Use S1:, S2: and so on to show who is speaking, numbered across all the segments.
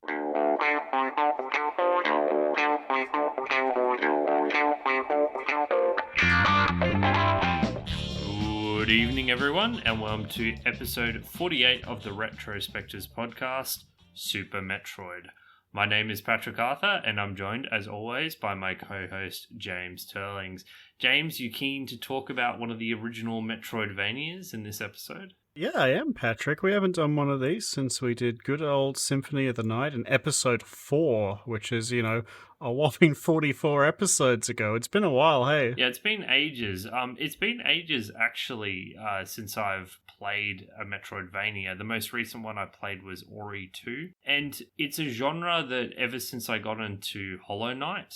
S1: Good evening, everyone, and welcome to episode 48 of the Spectives podcast, Super Metroid. My name is Patrick Arthur, and I'm joined, as always, by my co-host, James Turlings. James, you keen to talk about one of the original Metroidvanias in this episode?
S2: Yeah, I am, Patrick. We haven't done one of these since we did good old Symphony of the Night in episode 4, which is, a whopping 44 episodes ago. It's been a while, hey?
S1: Yeah, it's been ages. It's been ages, actually, since I've played a Metroidvania. The most recent one I played was Ori 2. And it's a genre that, ever since I got into Hollow Knight,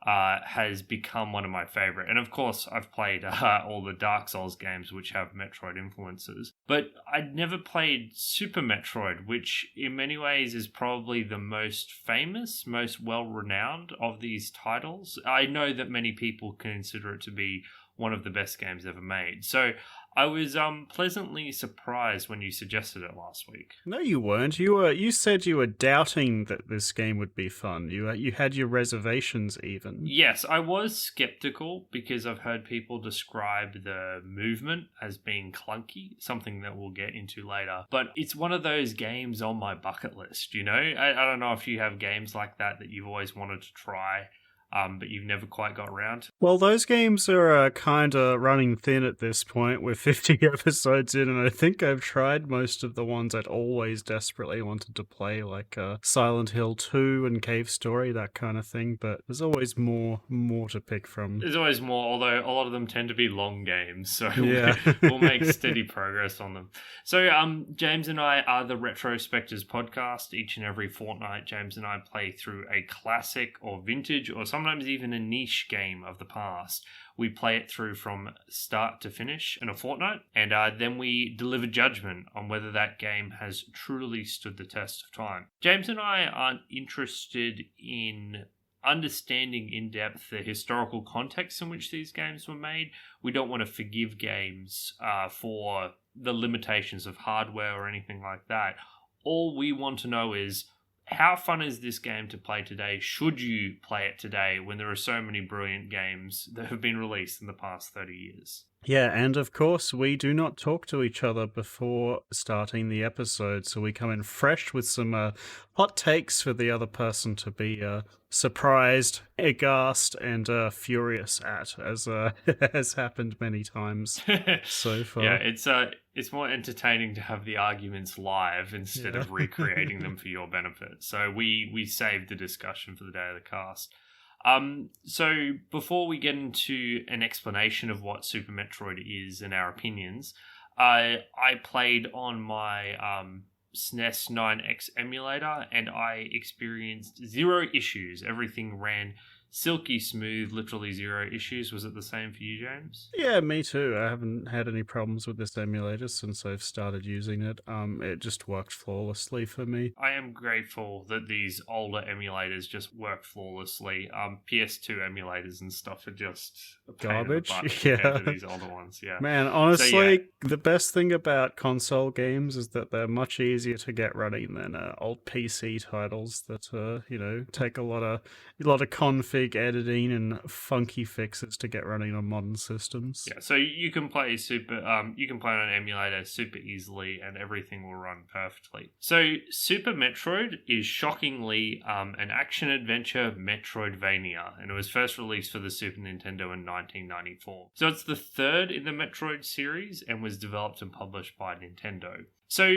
S1: has become one of my favorite. And of course, I've played all the Dark Souls games which have Metroid influences. But I'd never played Super Metroid, which in many ways is probably the most famous, most well-renowned of these titles. I know that many people consider it to be one of the best games ever made. So I was pleasantly surprised when you suggested it last week.
S2: No, you weren't. You said you were doubting that this game would be fun. You had your reservations even.
S1: Yes, I was skeptical because I've heard people describe the movement as being clunky, something that we'll get into later. But it's one of those games on my bucket list, you know? I don't know if you have games like that you've always wanted to try, but you've never quite got around.
S2: Well, those games are kind of running thin at this point. We're 50 episodes in, and I think I've tried most of the ones I'd always desperately wanted to play, like Silent Hill 2 and Cave Story, that kind of thing. But there's always more to pick from.
S1: There's always more, although a lot of them tend to be long games, so
S2: yeah.
S1: we'll make steady progress on them. So James and I are the Retrospectors podcast. Each and every fortnight, James and I play through a classic or vintage or sometimes even a niche game of the past. We play it through from start to finish in a fortnight, and then we deliver judgment on whether that game has truly stood the test of time. James and I aren't interested in understanding in depth the historical context in which these games were made. We don't want to forgive games for the limitations of hardware or anything like that. All we want to know is, how fun is this game to play today? Should you play it today when there are so many brilliant games that have been released in the past 30 years?
S2: Yeah, and of course, we do not talk to each other before starting the episode, so we come in fresh with some hot takes for the other person to be surprised, aghast, and furious at, as has happened many times so far.
S1: Yeah, it's more entertaining to have the arguments live instead of recreating them for your benefit. So we saved the discussion for the day of the cast. So before we get into an explanation of what Super Metroid is and our opinions, I played on my SNES 9X emulator, and I experienced zero issues. Everything ran silky smooth, literally zero issues. Was it the same for you, James?
S2: Yeah, me too. I haven't had any problems with this emulator since I've started using it. It just worked flawlessly for me.
S1: I am grateful that these older emulators just work flawlessly. PS2 emulators and stuff are just a pain
S2: garbage.
S1: In the butt compared to these older ones. Yeah,
S2: man. Honestly, the best thing about console games is that they're much easier to get running than old PC titles that take a lot of config editing and funky fixes to get running on modern systems.
S1: Yeah, so you can play you can play on an emulator super easily, and everything will run perfectly. So Super Metroid is shockingly an action adventure Metroidvania, and it was first released for the Super Nintendo in 1994. So it's the third in the Metroid series and was developed and published by Nintendo. So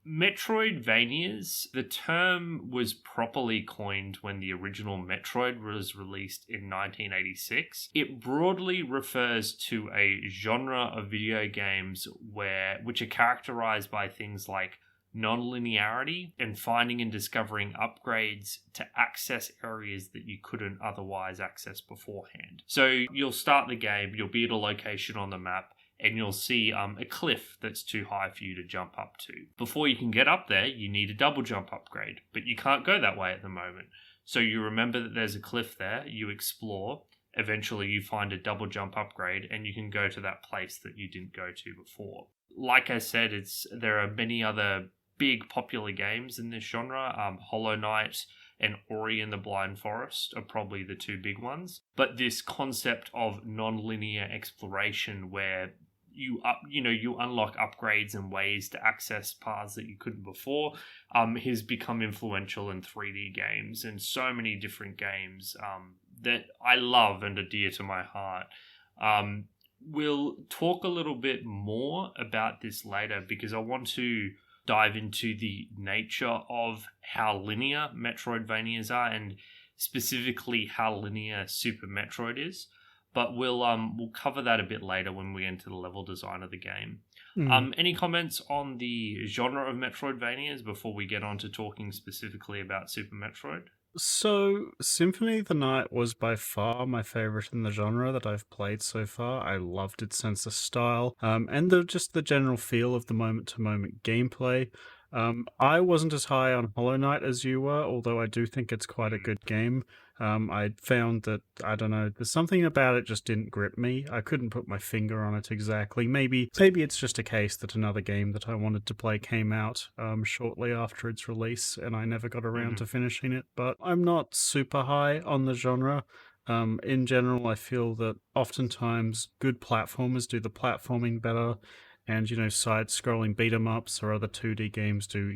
S1: Metroidvanias, the term was properly coined when the original Metroid was released in 1986. It broadly refers to a genre of video games which are characterized by things like non-linearity and finding and discovering upgrades to access areas that you couldn't otherwise access beforehand. So you'll start the game, you'll be at a location on the map, and you'll see a cliff that's too high for you to jump up to. Before you can get up there, you need a double jump upgrade, but you can't go that way at the moment. So you remember that there's a cliff there, you explore, eventually you find a double jump upgrade, and you can go to that place that you didn't go to before. Like I said, there are many other big popular games in this genre. Hollow Knight and Ori and the Blind Forest are probably the two big ones. But this concept of non-linear exploration where you unlock upgrades and ways to access paths that you couldn't before, has become influential in 3D games and so many different games that I love and are dear to my heart. We'll talk a little bit more about this later because I want to dive into the nature of how linear Metroidvanias are and specifically how linear Super Metroid is. But we'll cover that a bit later when we enter the level design of the game. Any comments on the genre of Metroidvanias before we get on to talking specifically about Super Metroid?
S2: So, Symphony of the Night was by far my favorite in the genre that I've played so far. I loved its sense of style, and just the general feel of the moment-to-moment gameplay. I wasn't as high on Hollow Knight as you were, although I do think it's quite a good game. I found that, I don't know, there's something about it just didn't grip me. I couldn't put my finger on it exactly. Maybe it's just a case that another game that I wanted to play came out shortly after its release, and I never got around to finishing it. But I'm not super high on the genre. In general, I feel that oftentimes good platformers do the platforming better, and, side-scrolling beat-em-ups or other 2D games do,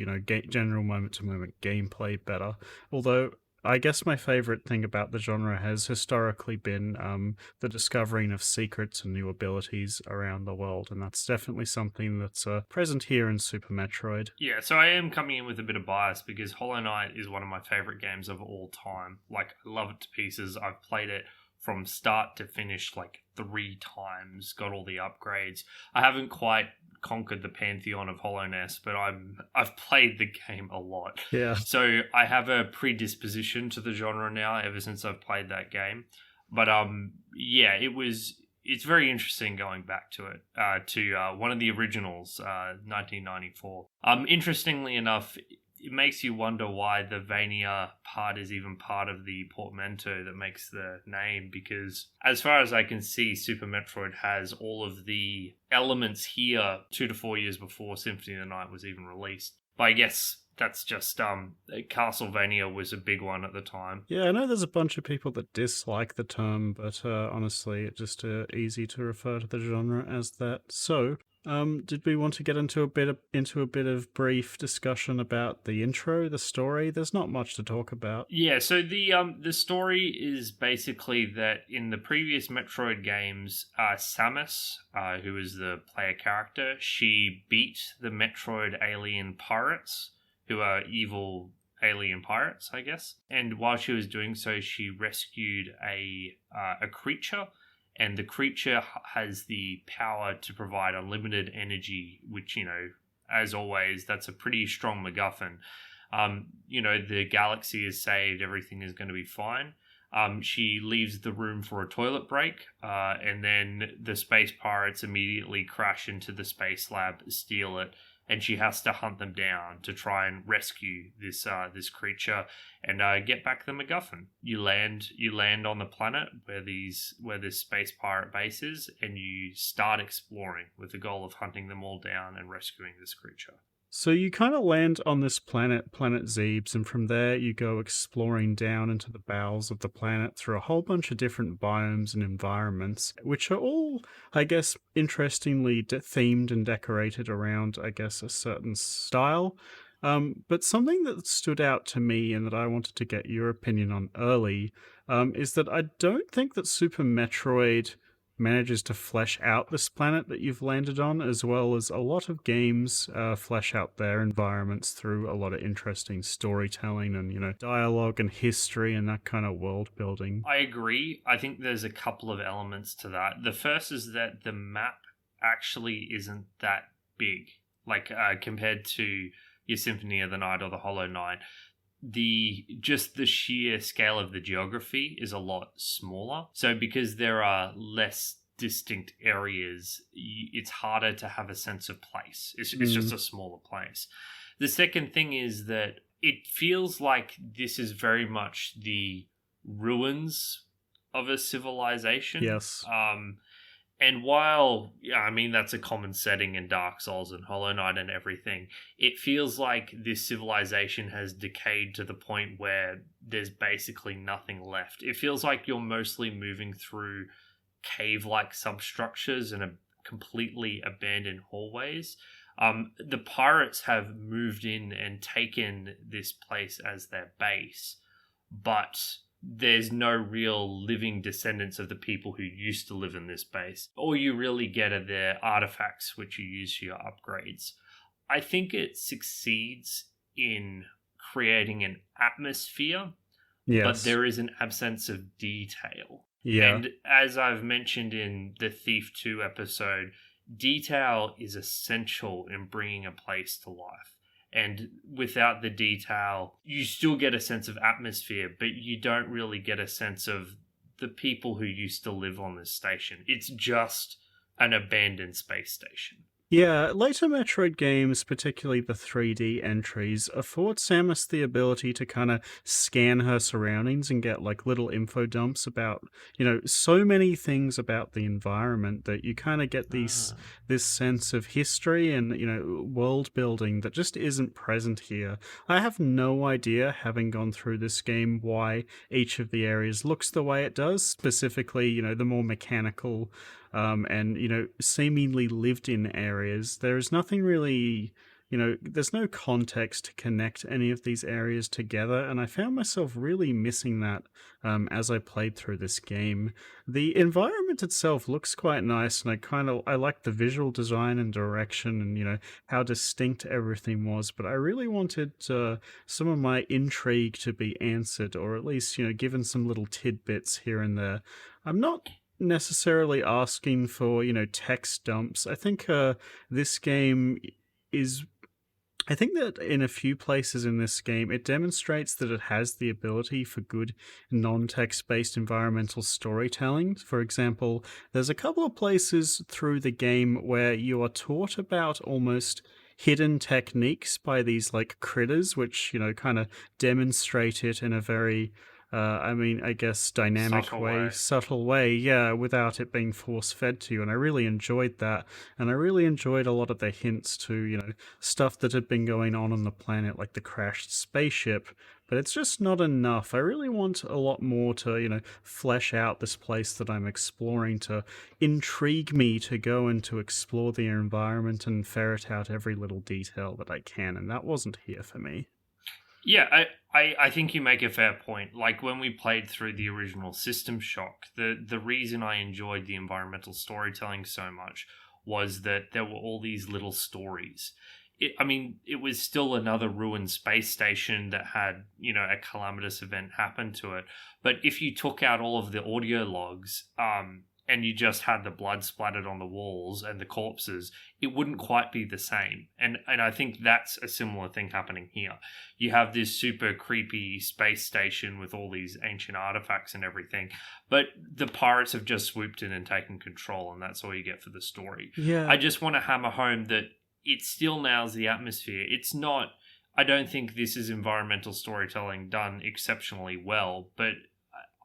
S2: general moment-to-moment gameplay better. Although, I guess my favorite thing about the genre has historically been the discovering of secrets and new abilities around the world, and that's definitely something that's present here in Super Metroid.
S1: Yeah, so I am coming in with a bit of bias because Hollow Knight is one of my favorite games of all time. Like, I love it to pieces. I've played it from start to finish like 3 times, got all the upgrades. I haven't quite conquered the pantheon of Hollowness, but I've played the game a lot.
S2: Yeah.
S1: So I have a predisposition to the genre now ever since I've played that game. But yeah, it's very interesting going back to it, to one of the originals, 1994. Interestingly enough, it makes you wonder why the Vania part is even part of the portmanteau that makes the name, because as far as I can see, Super Metroid has all of the elements here 2 to 4 years before Symphony of the Night was even released. But I guess that's just Castlevania was a big one at the time.
S2: Yeah, I know there's a bunch of people that dislike the term, but honestly, it's just easy to refer to the genre as that. So, did we want to get into a bit of brief discussion about the intro, the story? There's not much to talk about.
S1: Yeah, so the story is basically that in the previous Metroid games, Samus, who is the player character, she beat the Metroid alien pirates, who are evil alien pirates, I guess. And while she was doing so, she rescued a creature. And the creature has the power to provide unlimited energy, which, as always, that's a pretty strong MacGuffin. The galaxy is saved, everything is going to be fine. She leaves the room for a toilet break, and then the space pirates immediately crash into the space lab, steal it, and she has to hunt them down to try and rescue this creature and get back the MacGuffin. You land on the planet where this space pirate base is, and you start exploring with the goal of hunting them all down and rescuing this creature.
S2: So you kind of land on this planet Zebes, and from there you go exploring down into the bowels of the planet through a whole bunch of different biomes and environments, which are all, I guess, interestingly themed and decorated around, I guess, a certain style. But something that stood out to me and that I wanted to get your opinion on early is that I don't think that Super Metroid manages to flesh out this planet that you've landed on, as well as a lot of games flesh out their environments through a lot of interesting storytelling and, dialogue and history and that kind of world building.
S1: I agree. I think there's a couple of elements to that. The first is that the map actually isn't that big, like compared to your Symphony of the Night or the Hollow Knight. The sheer scale of the geography is a lot smaller. So because there are less distinct areas, it's harder to have a sense of place. It's just a smaller place. The second thing is that it feels like this is very much the ruins of a civilization.
S2: Yes.
S1: And while, yeah, I mean, that's a common setting in Dark Souls and Hollow Knight and everything, it feels like this civilization has decayed to the point where there's basically nothing left. It feels like you're mostly moving through cave like substructures and completely abandoned hallways. The pirates have moved in and taken this place as their base, but there's no real living descendants of the people who used to live in this base. All you really get are their artifacts, which you use for your upgrades. I think it succeeds in creating an atmosphere, but
S2: Yes.
S1: there is an absence of detail.
S2: Yeah.
S1: And as I've mentioned in the Thief 2 episode, detail is essential in bringing a place to life. And without the detail, you still get a sense of atmosphere, but you don't really get a sense of the people who used to live on this station. It's just an abandoned space station.
S2: Yeah, later Metroid games, particularly the 3D entries, afford Samus the ability to kind of scan her surroundings and get like little info dumps about, so many things about the environment that you kind of get
S1: Ah.
S2: this sense of history and, world building that just isn't present here. I have no idea, having gone through this game, why each of the areas looks the way it does, specifically, the more mechanical and seemingly lived in areas. There's nothing really, there's no context to connect any of these areas together, and I found myself really missing that as I played through this game. The environment itself looks quite nice, and I like the visual design and direction, and how distinct everything was. But I really wanted some of my intrigue to be answered, or at least given some little tidbits here and there. I'm not necessarily asking for text dumps. I think this game is I think that in a few places in this game, it demonstrates that it has the ability for good non text based environmental storytelling. For example, there's a couple of places through the game where you are taught about almost hidden techniques by these like critters, which, kind of demonstrate it in a very I guess dynamic
S1: Subtle
S2: way,
S1: way.
S2: subtle way, yeah, without it being force fed to you. And I really enjoyed that. And I really enjoyed a lot of the hints to, stuff that had been going on the planet, like the crashed spaceship. But it's just not enough. I really want a lot more to, flesh out this place that I'm exploring, to intrigue me to go and to explore the environment and ferret out every little detail that I can. And that wasn't here for me.
S1: Yeah, I think you make a fair point. Like when we played through the original System Shock, the reason I enjoyed the environmental storytelling so much was that there were all these little stories. It was still another ruined space station that had, a calamitous event happen to it. But if you took out all of the audio logs, and you just had the blood splattered on the walls and the corpses, it wouldn't quite be the same. And I think that's a similar thing happening here. You have this super creepy space station with all these ancient artifacts and everything, but the pirates have just swooped in and taken control, and that's all you get for the story.
S2: Yeah.
S1: I just want to hammer home that it still nails the atmosphere. It's not, I don't think this is environmental storytelling done exceptionally well, but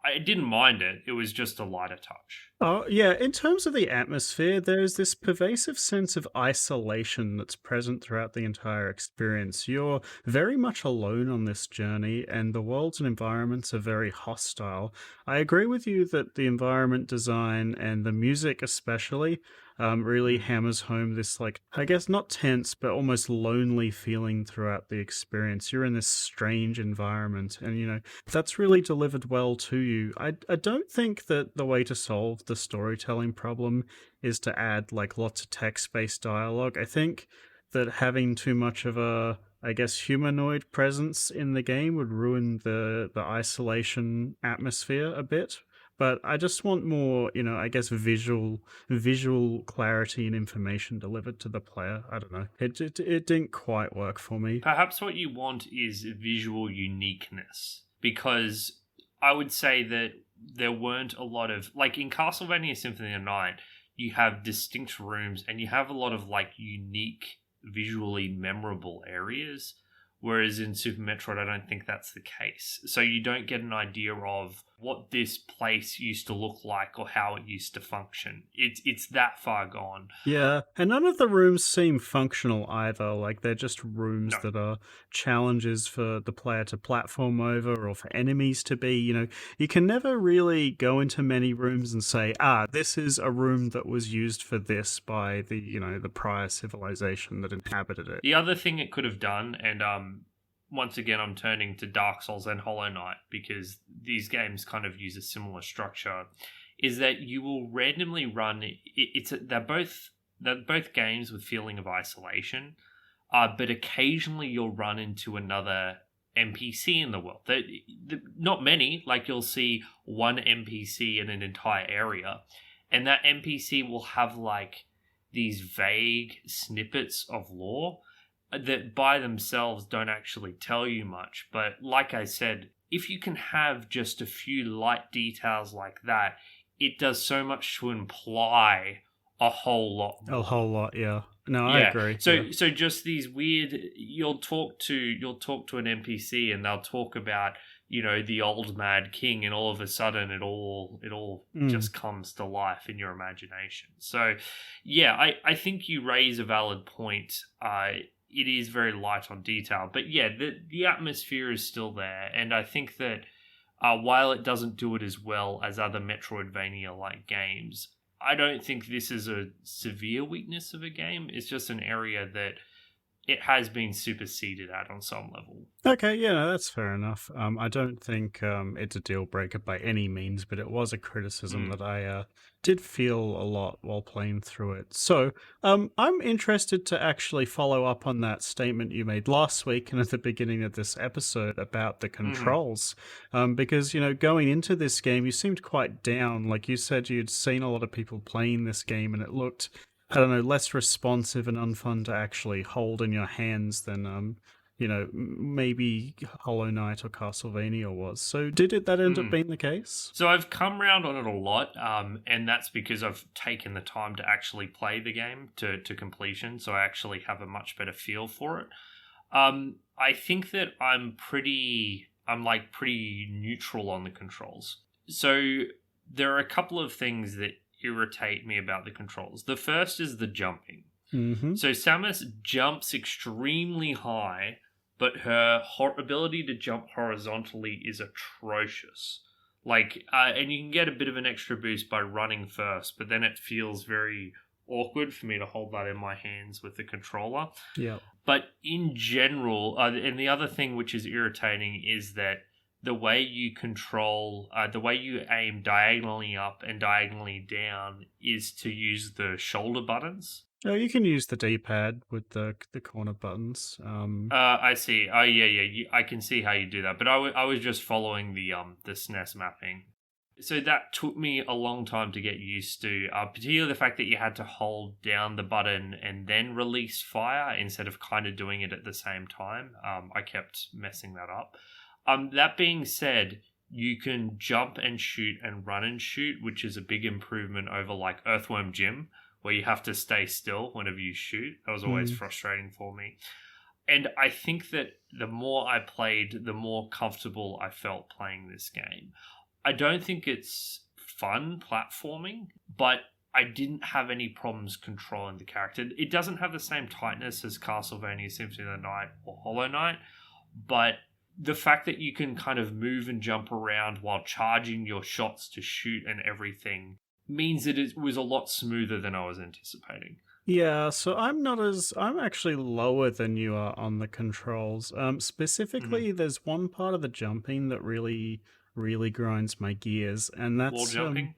S1: I didn't mind it. It was just a lighter touch.
S2: Oh, yeah. In terms of the atmosphere, there's this pervasive sense of isolation that's present throughout the entire experience. You're very much alone on this journey, and the worlds and environments are very hostile. I agree with you that the environment design and the music, especially, really
S1: Mm.
S2: hammers home this, like, I guess not tense, but almost lonely feeling throughout the experience. You're in this strange environment, and, that's really delivered well to you. I don't think that the way to solve the storytelling problem is to add like lots of text-based dialogue. I think that having too much of a, I guess, humanoid presence in the game would ruin the isolation atmosphere a bit. But I just want more, I guess visual clarity and information delivered to the player. I don't know. It didn't quite work for me.
S1: Perhaps what you want is visual uniqueness, because I would say that there weren't a lot of, like in Castlevania Symphony of the Night, you have distinct rooms and you have a lot of like unique, visually memorable areas. Whereas in Super Metroid, I don't think that's the case. So you don't get an idea of what this place used to look like or how it used to function. It's that far gone.
S2: Yeah, and none of the rooms seem functional either. Like they're just rooms
S1: No.
S2: that are challenges for the player to platform over or for enemies to be. You can never really go into many rooms and say, this is a room that was used for this by the prior civilization that inhabited it.
S1: The other thing it could have done, and once again, I'm turning to Dark Souls and Hollow Knight because these games kind of use a similar structure, is that you will randomly run. They're both games with feeling of isolation, but occasionally you'll run into another NPC in the world. Not many, like you'll see one NPC in an entire area, and that NPC will have like these vague snippets of lore that by themselves don't actually tell you much. But like I said, if you can have just a few light details like that, it does so much to imply a whole lot more.
S2: A whole lot, yeah. No, I agree.
S1: So just these weird, you'll talk to an NPC and they'll talk about, the old mad king, and all of a sudden it all just comes to life in your imagination. So yeah, I think you raise a valid point. It is very light on detail, but yeah, the atmosphere is still there, and I think that while it doesn't do it as well as other Metroidvania-like games, I don't think this is a severe weakness of a game. It's just an area that it has been superseded at on some level.
S2: Okay, yeah, no, that's fair enough. I don't think it's a deal breaker by any means, but it was a criticism that I did feel a lot while playing through it. So I'm interested to actually follow up on that statement you made last week and at the beginning of this episode about the controls, because, going into this game, you seemed quite down. Like you said, you'd seen a lot of people playing this game and it looked, I don't know, less responsive and unfun to actually hold in your hands than maybe Hollow Knight or Castlevania was. So did that end up being the case?
S1: So I've come around on it a lot, and that's because I've taken the time to actually play the game to completion, so I actually have a much better feel for it. I think that I'm pretty neutral on the controls. So there are a couple of things that irritate me about the controls. The first is the jumping. So Samus jumps extremely high, but her ability to jump horizontally is atrocious. And you can get a bit of an extra boost by running first, but then it feels very awkward for me to hold that in my hands with the controller.
S2: Yeah.
S1: But in general, and the other thing which is irritating is that the way you aim diagonally up and diagonally down is to use the shoulder buttons.
S2: Oh, you can use the D-pad with the corner buttons.
S1: I see. Oh, yeah. I can see how you do that. But I was just following the SNES mapping. So that took me a long time to get used to, particularly the fact that you had to hold down the button and then release fire instead of kind of doing it at the same time. I kept messing that up. That being said, you can jump and shoot and run and shoot, which is a big improvement over like Earthworm Jim, where you have to stay still whenever you shoot. That was always frustrating for me. And I think that the more I played, the more comfortable I felt playing this game. I don't think it's fun platforming, but I didn't have any problems controlling the character. It doesn't have the same tightness as Castlevania Symphony of the Night or Hollow Knight, but the fact that you can kind of move and jump around while charging your shots to shoot and everything means that it was a lot smoother than I was anticipating.
S2: Yeah, so I'm actually lower than you are on the controls. Specifically, there's one part of the jumping that really, really grinds my gears, and that's
S1: wall jumping.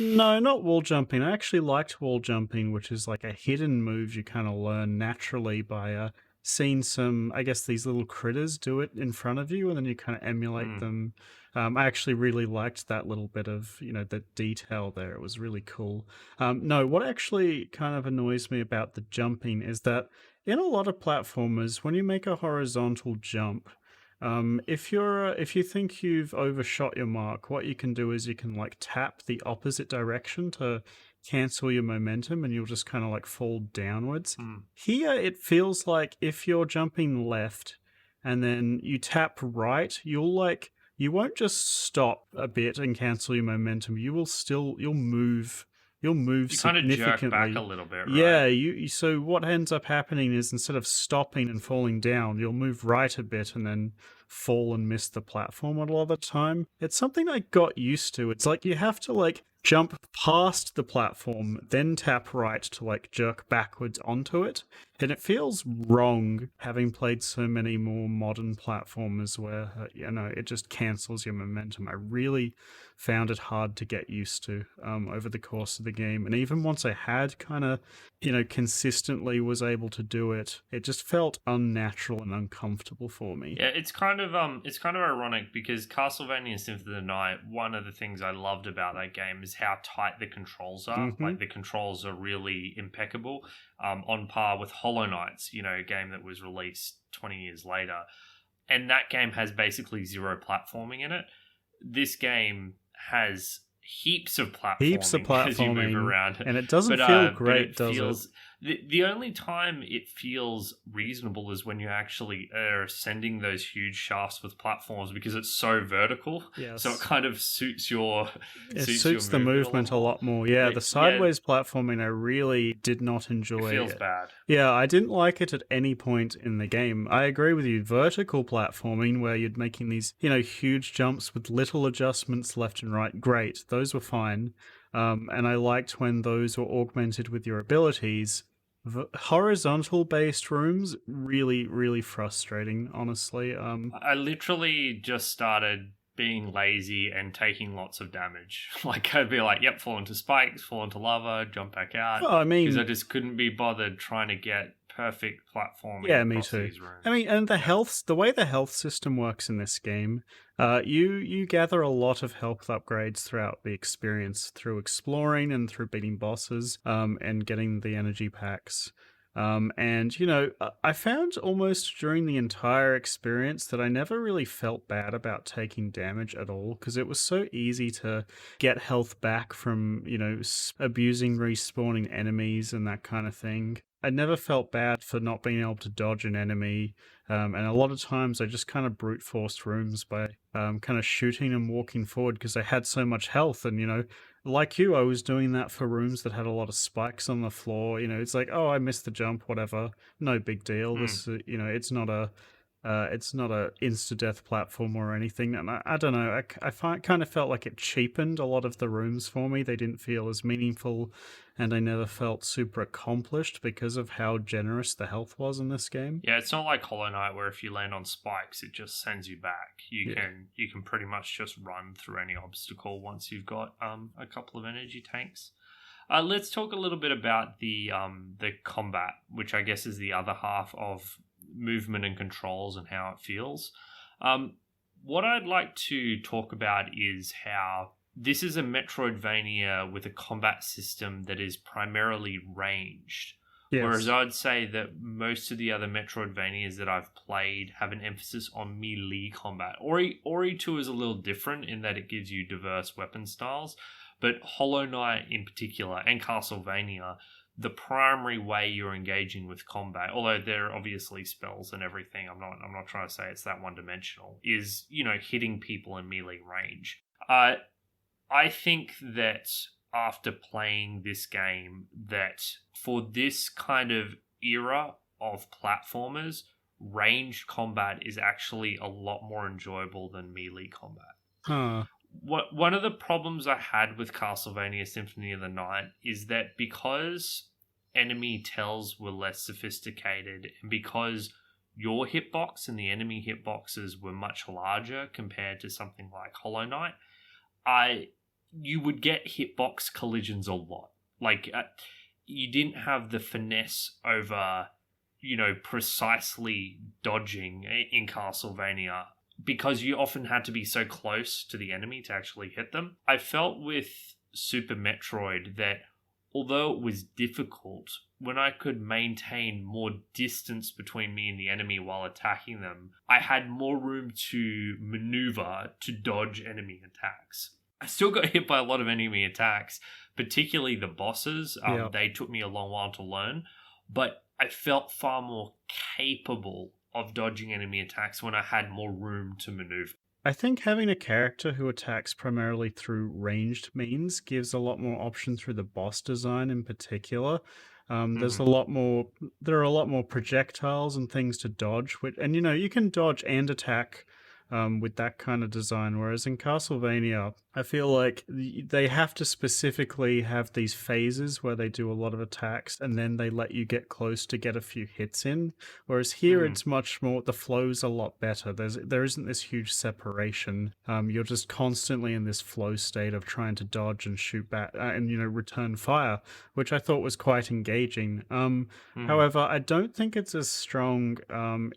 S2: No, not wall jumping. I actually liked wall jumping, which is like a hidden move you kind of learn naturally by seeing some, I guess, these little critters do it in front of you, and then you kind of emulate them. I actually really liked that little bit of, the detail there. It was really cool. No, what actually kind of annoys me about the jumping is that in a lot of platformers, when you make a horizontal jump, if you think you've overshot your mark, what you can do is you can like tap the opposite direction to cancel your momentum, and you'll just kind of like fall downwards. Here, it feels like if you're jumping left, and then you tap right, you won't just stop a bit and cancel your momentum. You'll move
S1: You kind of jerk back a
S2: significantly.
S1: little bit, right?
S2: Yeah, so what ends up happening is instead of stopping and falling down, you'll move right a bit and then fall and miss the platform a lot of the time. It's something I got used to. It's like you have to jump past the platform, then tap right to jerk backwards onto it. And it feels wrong having played so many more modern platformers where, it just cancels your momentum. I really found it hard to get used to over the course of the game. And even once I had kind of, consistently was able to do it, it just felt unnatural and uncomfortable for me.
S1: Yeah, it's kind of ironic because Castlevania Symphony of the Night, one of the things I loved about that game is how tight the controls are.
S2: Mm-hmm.
S1: Like the controls are really impeccable, on par with Hollow Knight's, a game that was released 20 years later. And that game has basically zero platforming in it. This game has heaps of platforming as you move around,
S2: and it doesn't feel great, does it?
S1: The only time it feels reasonable is when you actually are ascending those huge shafts with platforms because it's so vertical.
S2: Yes.
S1: So it kind of suits your
S2: suits the movement a lot more. Yeah, the sideways platforming I really did not enjoy.
S1: It feels bad.
S2: Yeah, I didn't like it at any point in the game. I agree with you. Vertical platforming where you're making these, huge jumps with little adjustments left and right, great. Those were fine. And I liked when those were augmented with your abilities. Horizontal-based rooms, really, really frustrating, honestly.
S1: I literally just started being lazy and taking lots of damage. I'd be like, yep, fall into spikes, fall into lava, jump back out.
S2: Oh, I mean,
S1: because I just couldn't be bothered trying to get perfect platforming.
S2: Yeah, me too. I mean, and the way the health system works in this game, you gather a lot of health upgrades throughout the experience through exploring and through beating bosses, and getting the energy packs. And I found almost during the entire experience that I never really felt bad about taking damage at all because it was so easy to get health back from, abusing respawning enemies and that kind of thing. I never felt bad for not being able to dodge an enemy. And a lot of times I just kind of brute forced rooms by kind of shooting and walking forward because I had so much health. And, like you, I was doing that for rooms that had a lot of spikes on the floor. It's like, oh, I missed the jump, whatever. No big deal. This, it's not a insta-death platform or anything. And I don't know, kind of felt like it cheapened a lot of the rooms for me. They didn't feel as meaningful, and I never felt super accomplished because of how generous the health was in this game.
S1: Yeah, it's not like Hollow Knight where if you land on spikes, it just sends you back. You can pretty much just run through any obstacle once you've got a couple of energy tanks. Let's talk a little bit about the combat, which I guess is the other half of movement and controls and how it feels. What I'd like to talk about is how this is a Metroidvania with a combat system that is primarily ranged. Yes. Whereas I'd say that most of the other Metroidvanias that I've played have an emphasis on melee combat. Ori 2 is a little different in that it gives you diverse weapon styles, but Hollow Knight in particular and Castlevania, the primary way you're engaging with combat, although there are obviously spells and everything, I'm not trying to say it's that one-dimensional, is, hitting people in melee range. I think that after playing this game, that for this kind of era of platformers, ranged combat is actually a lot more enjoyable than melee combat.
S2: Huh.
S1: One of the problems I had with Castlevania Symphony of the Night is that because enemy tells were less sophisticated and because your hitbox and the enemy hitboxes were much larger compared to something like Hollow Knight, you would get hitbox collisions a lot. You didn't have the finesse over, precisely dodging in Castlevania because you often had to be so close to the enemy to actually hit them. I felt with Super Metroid that although it was difficult, when I could maintain more distance between me and the enemy while attacking them, I had more room to maneuver to dodge enemy attacks. I still got hit by a lot of enemy attacks, particularly the bosses. They took me a long while to learn, but I felt far more capable of dodging enemy attacks when I had more room to maneuver.
S2: I think having a character who attacks primarily through ranged means gives a lot more option through the boss design in particular. There's a lot more. There are a lot more projectiles and things to dodge, and you can dodge and attack with that kind of design. Whereas in Castlevania, I feel like they have to specifically have these phases where they do a lot of attacks and then they let you get close to get a few hits in. Whereas here, it's much more, the flow's a lot better. There isn't this huge separation. You're just constantly in this flow state of trying to dodge and shoot back and return fire, which I thought was quite engaging. However, I don't think it's as strong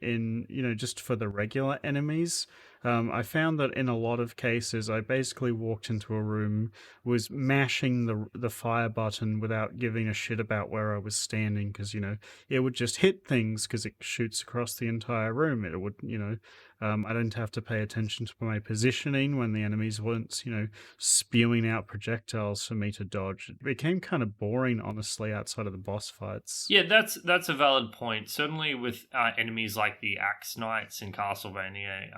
S2: in just for the regular enemies. I found that in a lot of cases, I basically walked into a room, was mashing the fire button without giving a shit about where I was standing, because it would just hit things because it shoots across the entire room. It would I didn't have to pay attention to my positioning when the enemies weren't spewing out projectiles for me to dodge. It became kind of boring, honestly, outside of the boss fights.
S1: Yeah, that's a valid point. Certainly with enemies like the Axe Knights in Castlevania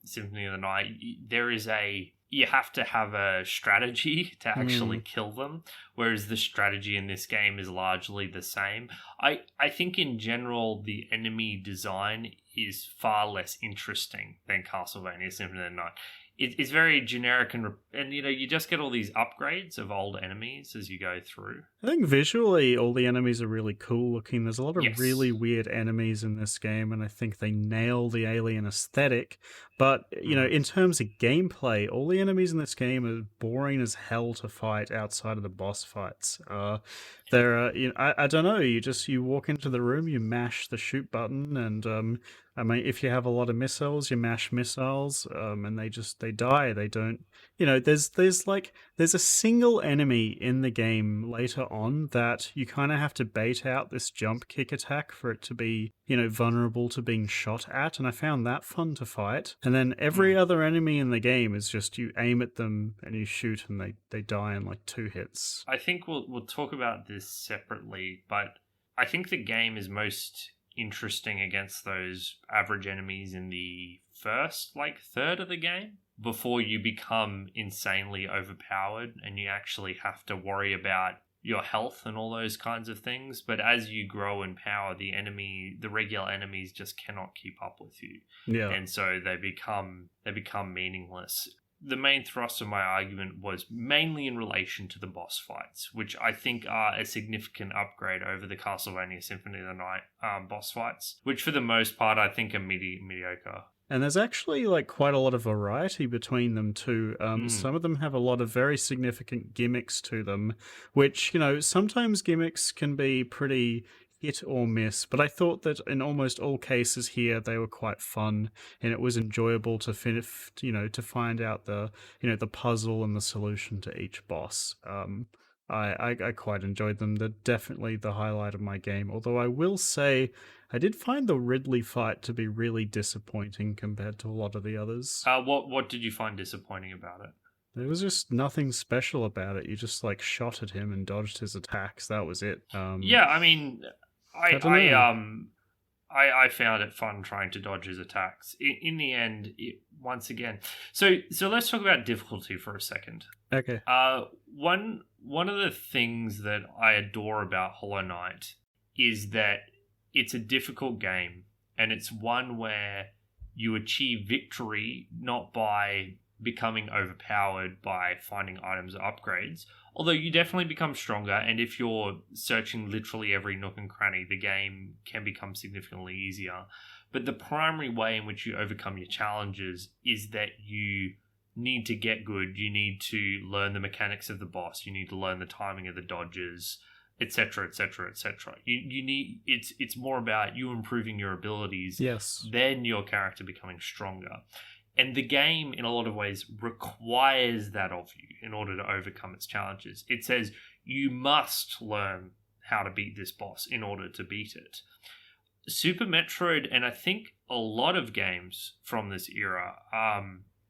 S1: Symphony of the Night, you have to have a strategy to actually kill them, whereas the strategy in this game is largely the same. I think in general the enemy design is far less interesting than Castlevania Symphony of the Night. It's very generic and you just get all these upgrades of old enemies as you go through.
S2: I think visually all the enemies are really cool looking. There's a lot of really weird enemies in this game, and I think they nail the alien aesthetic. But in terms of gameplay, all the enemies in this game are boring as hell to fight outside of the boss fights. There are, I don't know. You walk into the room, you mash the shoot button, and if you have a lot of missiles, you mash missiles, and they die. They don't. There's a single enemy in the game later on that you kind of have to bait out this jump kick attack for it to be vulnerable to being shot at, and I found that fun to fight. And then every other enemy in the game is just you aim at them and you shoot and they die in like 2 hits.
S1: I think we'll talk about this separately, but I think the game is most interesting against those average enemies in the first third of the game, before you become insanely overpowered and you actually have to worry about your health and all those kinds of things. But as you grow in power, the regular enemies just cannot keep up with you.
S2: Yeah.
S1: And so they become meaningless. The main thrust of my argument was mainly in relation to the boss fights, which I think are a significant upgrade over the Castlevania Symphony of the Night boss fights, which for the most part I think are mediocre.
S2: And there's actually quite a lot of variety between them too. Some of them have a lot of very significant gimmicks to them, which, sometimes gimmicks can be pretty hit or miss, but I thought that in almost all cases here they were quite fun, and it was enjoyable to find out the puzzle and the solution to each boss. I quite enjoyed them. They're definitely the highlight of my game, although I will say I did find the Ridley fight to be really disappointing compared to a lot of the others.
S1: What did you find disappointing about it?
S2: There was just nothing special about it. You just shot at him and dodged his attacks. That was it.
S1: Yeah, I mean, I found it fun trying to dodge his attacks. In the end, once again, so let's talk about difficulty for a second.
S2: Okay.
S1: One of the things that I adore about Hollow Knight is that it's a difficult game, and it's one where you achieve victory not by becoming overpowered by finding items or upgrades, although you definitely become stronger, and if you're searching literally every nook and cranny, the game can become significantly easier. But the primary way in which you overcome your challenges is that you need to get good, you need to learn the mechanics of the boss, you need to learn the timing of the dodges, etc., etc., etc. You need it's more about you improving your abilities,
S2: yes,
S1: than your character becoming stronger. And the game, in a lot of ways, requires that of you in order to overcome its challenges. It says you must learn how to beat this boss in order to beat it. Super Metroid, and I think a lot of games from this era,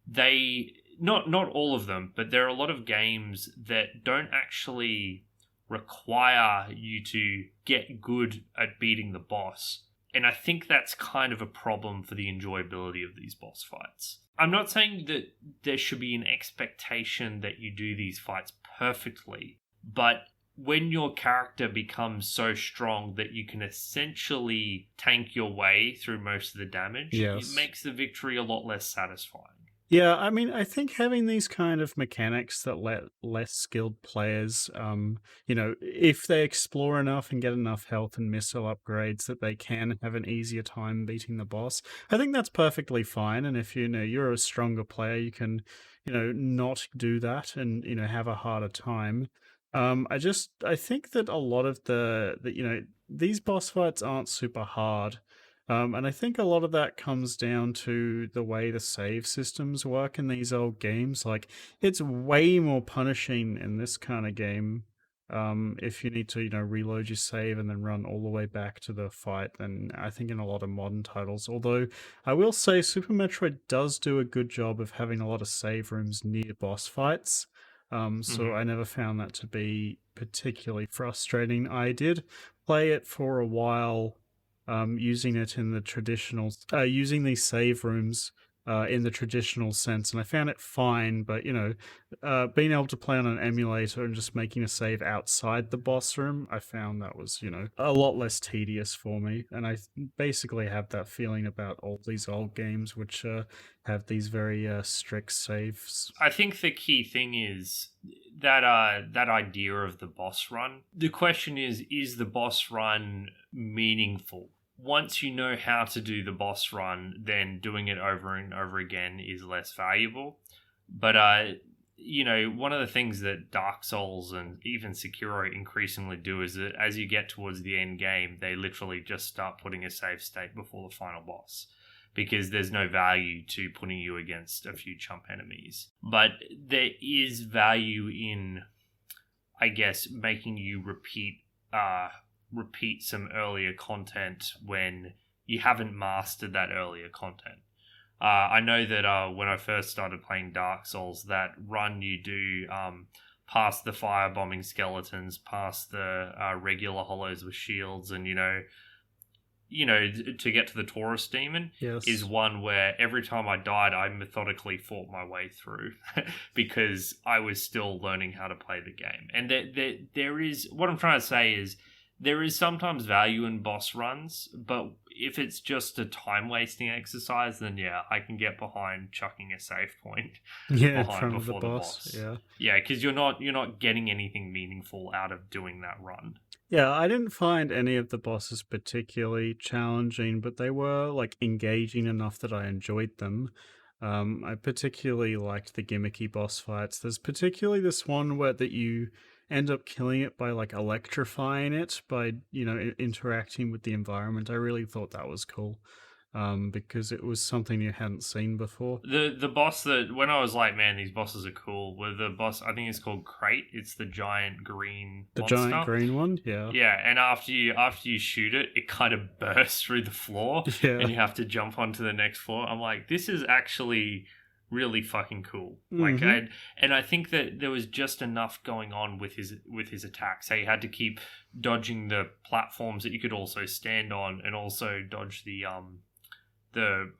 S1: they not all of them, but there are a lot of games that don't actually require you to get good at beating the boss. And I think that's kind of a problem for the enjoyability of these boss fights. I'm not saying that there should be an expectation that you do these fights perfectly, but when your character becomes so strong that you can essentially tank your way through most of the damage, it
S2: Yes.
S1: makes the victory a lot less satisfying.
S2: Yeah, I mean, I think having these kind of mechanics that let less skilled players, if they explore enough and get enough health and missile upgrades, that they can have an easier time beating the boss. I think that's perfectly fine. And if you're a stronger player, you can, not do that and have a harder time. I think that a lot of these boss fights aren't super hard. And I think a lot of that comes down to the way the save systems work in these old games. Like, it's way more punishing in this kind of game, if you need to, reload your save and then run all the way back to the fight than I think in a lot of modern titles. Although I will say Super Metroid does do a good job of having a lot of save rooms near boss fights. So I never found that to be particularly frustrating. I did play it for a while, using it in the using these save rooms in the traditional sense, and I found it fine. But being able to play on an emulator and just making a save outside the boss room, I found that was a lot less tedious for me. And I basically have that feeling about all these old games, which have these very strict saves.
S1: I think the key thing is that idea of the boss run. The question is the boss run meaningful? Once you know how to do the boss run, then doing it over and over again is less valuable. But one of the things that Dark Souls and even Sekiro increasingly do is that as you get towards the end game, they literally just start putting a save state before the final boss, because there's no value to putting you against a few chump enemies. But there is value in, I guess, making you repeat some earlier content when you haven't mastered that earlier content. I know that when I first started playing Dark Souls, that run you do past the firebombing skeletons, past the regular hollows with shields, and to get to the Taurus demon,
S2: Yes.
S1: is one where every time I died, I methodically fought my way through because I was still learning how to play the game. And there is, what I'm trying to say is, there is sometimes value in boss runs, but if it's just a time-wasting exercise, then yeah, I can get behind chucking a save point
S2: in front of the boss.
S1: Yeah, because you're not getting anything meaningful out of doing that run.
S2: Yeah, I didn't find any of the bosses particularly challenging, but they were like engaging enough that I enjoyed them. I particularly liked the gimmicky boss fights. There's particularly this one where that you end up killing it by like electrifying it by interacting with the environment. I really thought that was cool, because it was something you hadn't seen before.
S1: The boss that, when I was like, man, these bosses are cool, were the boss, I think it's called Crate. It's the giant green monster.
S2: Giant green one, yeah.
S1: Yeah, and after you shoot it, it kind of bursts through the floor, and you have to jump onto the next floor. I'm like, this is actually really fucking cool.
S2: Mm-hmm.
S1: Like, and I think that there was just enough going on with his attacks. So you had to keep dodging the platforms that you could also stand on, and also dodge the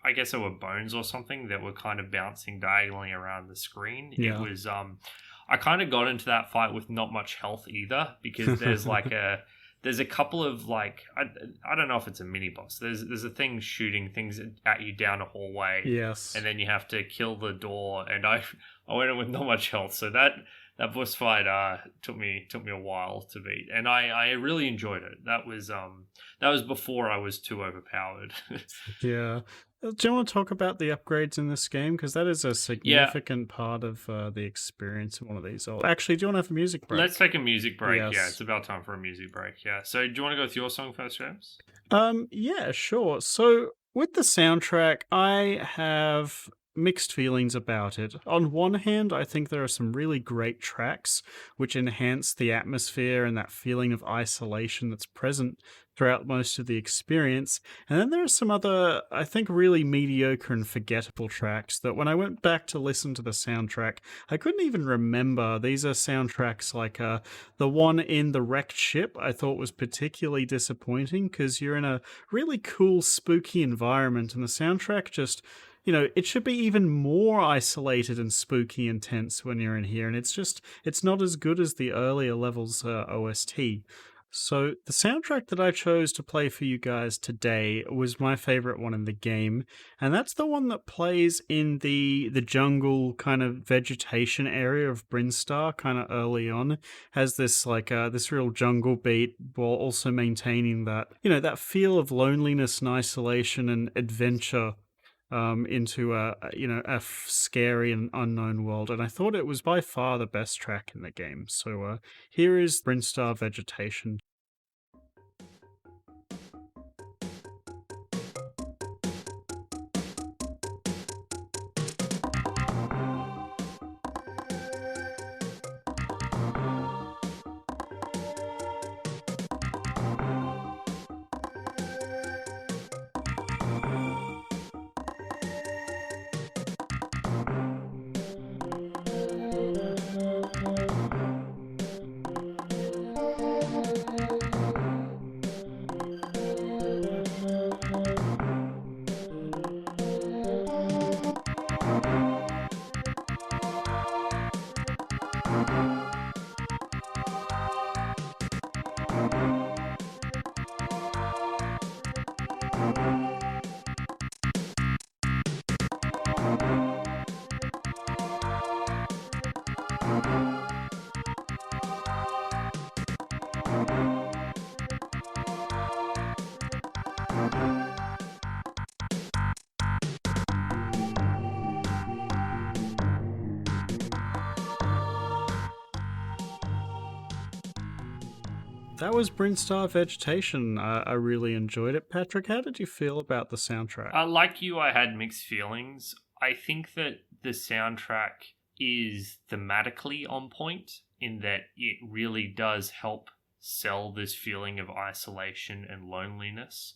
S1: I guess they were bones or something that were kind of bouncing diagonally around the screen.
S2: Yeah.
S1: It was I kind of got into that fight with not much health either, because there's like there's a couple of like, I don't know if it's a mini boss. There's a thing shooting things at you down a hallway.
S2: Yes.
S1: And then you have to kill the door, and I went in with not much health, so that boss fight took me a while to beat, and I really enjoyed it. That was before I was too overpowered.
S2: Yeah. Do you want to talk about the upgrades in this game? Because that is a significant part of the experience in one of these. Actually, do you want to have a music break?
S1: Let's take a music break.
S2: Yes.
S1: Yeah, it's about time for a music break. Yeah. So do you want to go with your song first, James?
S2: Yeah, sure. So with the soundtrack, I have mixed feelings about it. On one hand, I think there are some really great tracks which enhance the atmosphere and that feeling of isolation that's present throughout most of the experience. And then there are some other, I think, really mediocre and forgettable tracks that when I went back to listen to the soundtrack, I couldn't even remember. These are soundtracks like the one in The Wrecked Ship, I thought was particularly disappointing because you're in a really cool, spooky environment, and the soundtrack just, it should be even more isolated and spooky and tense when you're in here, and it's not as good as the earlier levels OST. So the soundtrack that I chose to play for you guys today was my favorite one in the game, and that's the one that plays in the jungle kind of vegetation area of Brinstar, kind of early on. Has this like this real jungle beat while also maintaining that that feel of loneliness and isolation and adventure into a scary and unknown world, and I thought it was by far the best track in the game. So here is Brinstar Vegetation. That was Brinstar Vegetation. I really enjoyed it. Patrick, how did you feel about the soundtrack?
S1: Like you, I had mixed feelings. I think that the soundtrack is thematically on point in that it really does help sell this feeling of isolation and loneliness.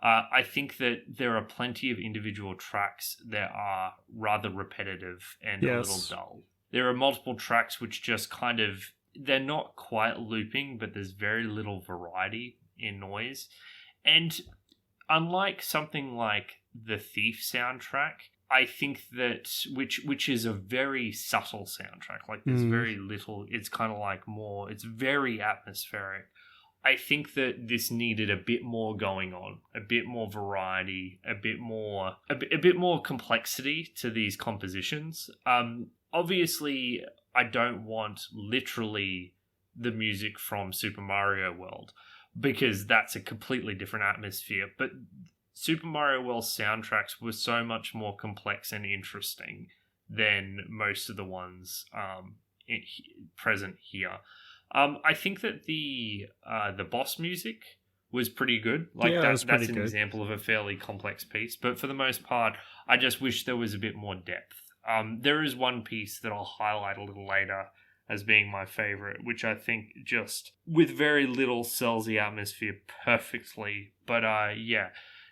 S1: I think that there are plenty of individual tracks that are rather repetitive and a little
S2: Yes.
S1: dull. There are multiple tracks which just kind of, they're not quite looping, but there's very little variety in noise. And unlike something like the Thief soundtrack, I think that which is a very subtle soundtrack. Like there's very little. It's kind of like more. It's very atmospheric. I think that this needed a bit more going on, a bit more variety, a bit more complexity to these compositions. Obviously, I don't want literally the music from Super Mario World because that's a completely different atmosphere. But Super Mario World's soundtracks were so much more complex and interesting than most of the ones present here. I think that the boss music was pretty good. Like
S2: Yeah, it was
S1: that's
S2: pretty
S1: an
S2: good.
S1: example of a fairly complex piece. But for the most part, I just wish there was a bit more depth. There is one piece that I'll highlight a little later as being my favorite, which I think just with very little sells the atmosphere perfectly. But yeah,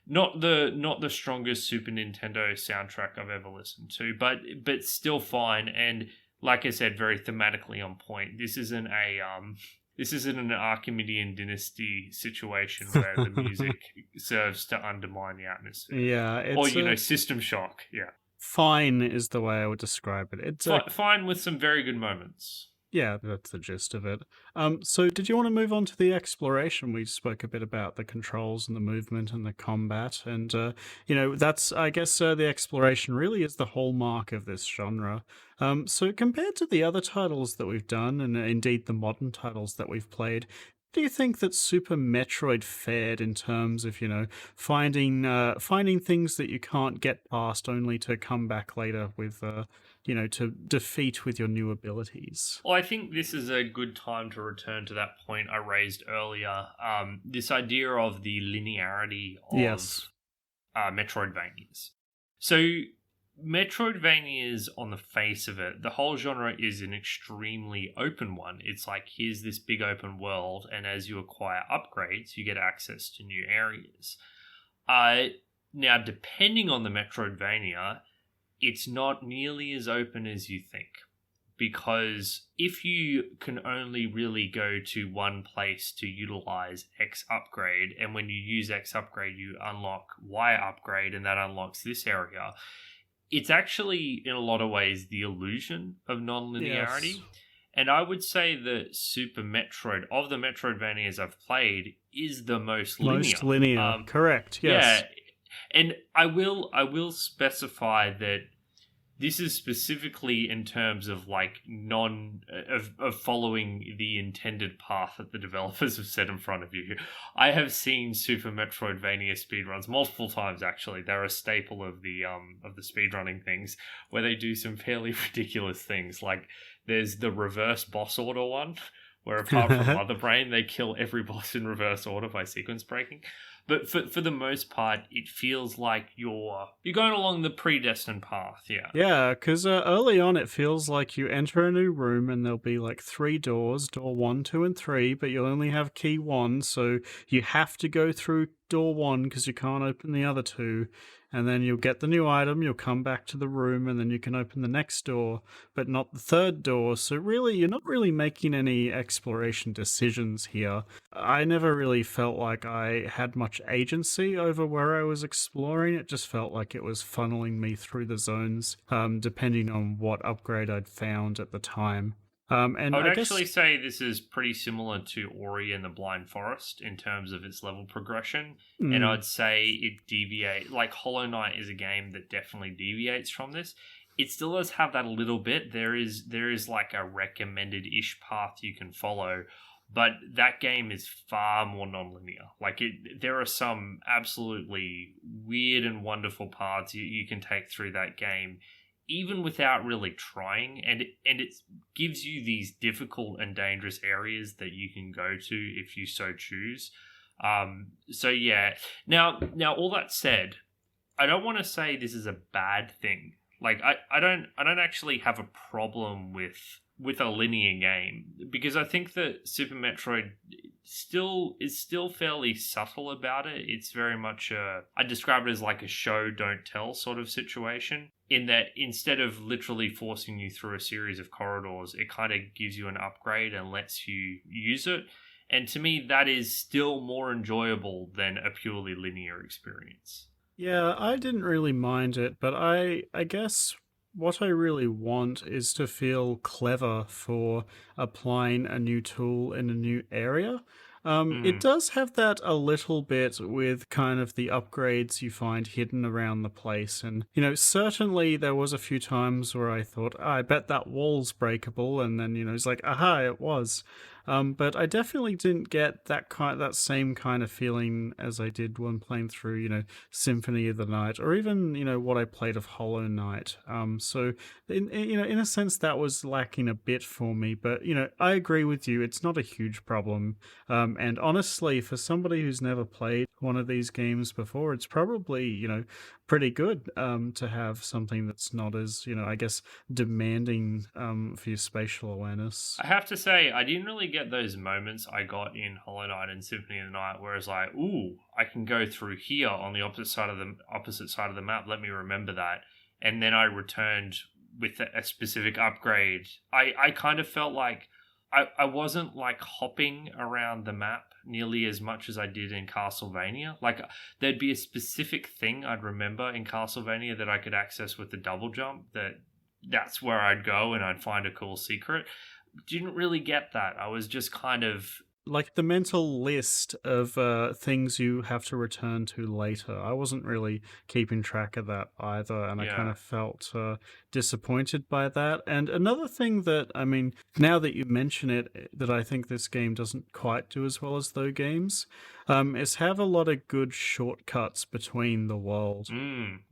S1: not the strongest Super Nintendo soundtrack I've ever listened to, but still fine. And like I said, very thematically on point. This isn't an Archimedean dynasty situation where the music serves to undermine the atmosphere.
S2: Yeah,
S1: Or
S2: it's
S1: System Shock. Yeah,
S2: fine is the way I would describe it. It's
S1: fine with some very good moments.
S2: yeah, that's the gist of it. So did you want to move on to the exploration? We spoke a bit about the controls and the movement and the combat, and that's, I guess, the exploration really is the hallmark of this genre. So compared to the other titles that we've done, and indeed the modern titles that we've played, do you think that Super Metroid fared in terms of finding things that you can't get past only to come back later with to defeat with your new abilities?
S1: Well, I think this is a good time to return to that point I raised earlier. This idea of the linearity of
S2: Yes.
S1: Metroidvanias. So Metroidvanias, on the face of it, the whole genre is an extremely open one. It's like, here's this big open world, and as you acquire upgrades, you get access to new areas. Now, depending on the Metroidvania, it's not nearly as open as you think. Because if you can only really go to one place to utilize X upgrade, and when you use X upgrade, you unlock Y upgrade, and that unlocks this area, it's actually, in a lot of ways, the illusion of non-linearity.
S2: Yes.
S1: And I would say that Super Metroid, of the Metroidvanias I've played, is the most linear.
S2: Most linear, correct, yes.
S1: Yeah, and I will specify that this is specifically in terms of like of following the intended path that the developers have set in front of you. I have seen Super Metroidvania speedruns multiple times. Actually, they're a staple of the speedrunning things, where they do some fairly ridiculous things. Like, there's the reverse boss order one, where apart from Mother Brain, they kill every boss in reverse order by sequence breaking. But for the most part, it feels like you're going along the predestined path, yeah.
S2: Yeah, because early on it feels like you enter a new room and there'll be like 3 doors, door 1, 2, and 3, but you'll only have key 1, so you have to go through door 1 because you can't open the other 2. And then you'll get the new item, you'll come back to the room, and then you can open the next door, but not the third door. So really, you're not really making any exploration decisions here. I never really felt like I had much agency over where I was exploring. It just felt like it was funneling me through the zones, depending on what upgrade I'd found at the time. And
S1: I would
S2: I guess
S1: actually say this is pretty similar to Ori and the Blind Forest in terms of its level progression. And I'd say it deviates, like Hollow Knight is a game that definitely deviates from this. It still does have that a little bit. There is like a recommended-ish path you can follow, but that game is far more non-linear. Like, there are some absolutely weird and wonderful paths you can take through that game, even without really trying, and it gives you these difficult and dangerous areas that you can go to if you so choose. So yeah. Now all that said, I don't want to say this is a bad thing. Like, I don't actually have a problem with a linear game, because I think that Super Metroid is still fairly subtle about it. It's very much I describe it as like a show don't tell sort of situation, in that instead of literally forcing you through a series of corridors, it kind of gives you an upgrade and lets you use it. And to me, that is still more enjoyable than a purely linear experience.
S2: Yeah, I didn't really mind it, but I guess what I really want is to feel clever for applying a new tool in a new area. It does have that a little bit with kind of the upgrades you find hidden around the place. And, certainly there was a few times where I thought, I bet that wall's breakable. And then, it's like, aha, it was. But I definitely didn't get that same kind of feeling as I did when playing through, Symphony of the Night, or even what I played of Hollow Knight. So in a sense that was lacking a bit for me. But I agree with you; it's not a huge problem. And honestly, for somebody who's never played one of these games before, it's probably pretty good to have something that's not as I guess demanding for your spatial awareness.
S1: I have to say, I didn't really get those moments I got in Hollow Knight and Symphony of the Night, where it's like, ooh, I can go through here on the opposite side of the map. Let me remember that. And then I returned with a specific upgrade. I kind of felt like I wasn't like hopping around the map nearly as much as I did in Castlevania. Like, there'd be a specific thing I'd remember in Castlevania that I could access with the double jump, that's where I'd go and I'd find a cool secret. Didn't really get that. I was just kind of
S2: like the mental list of things you have to return to later. I wasn't really keeping track of that either, and I kind of felt disappointed by that. And another thing that, I mean, now that you mention it, that I think this game doesn't quite do as well as those games, is have a lot of good shortcuts between the world.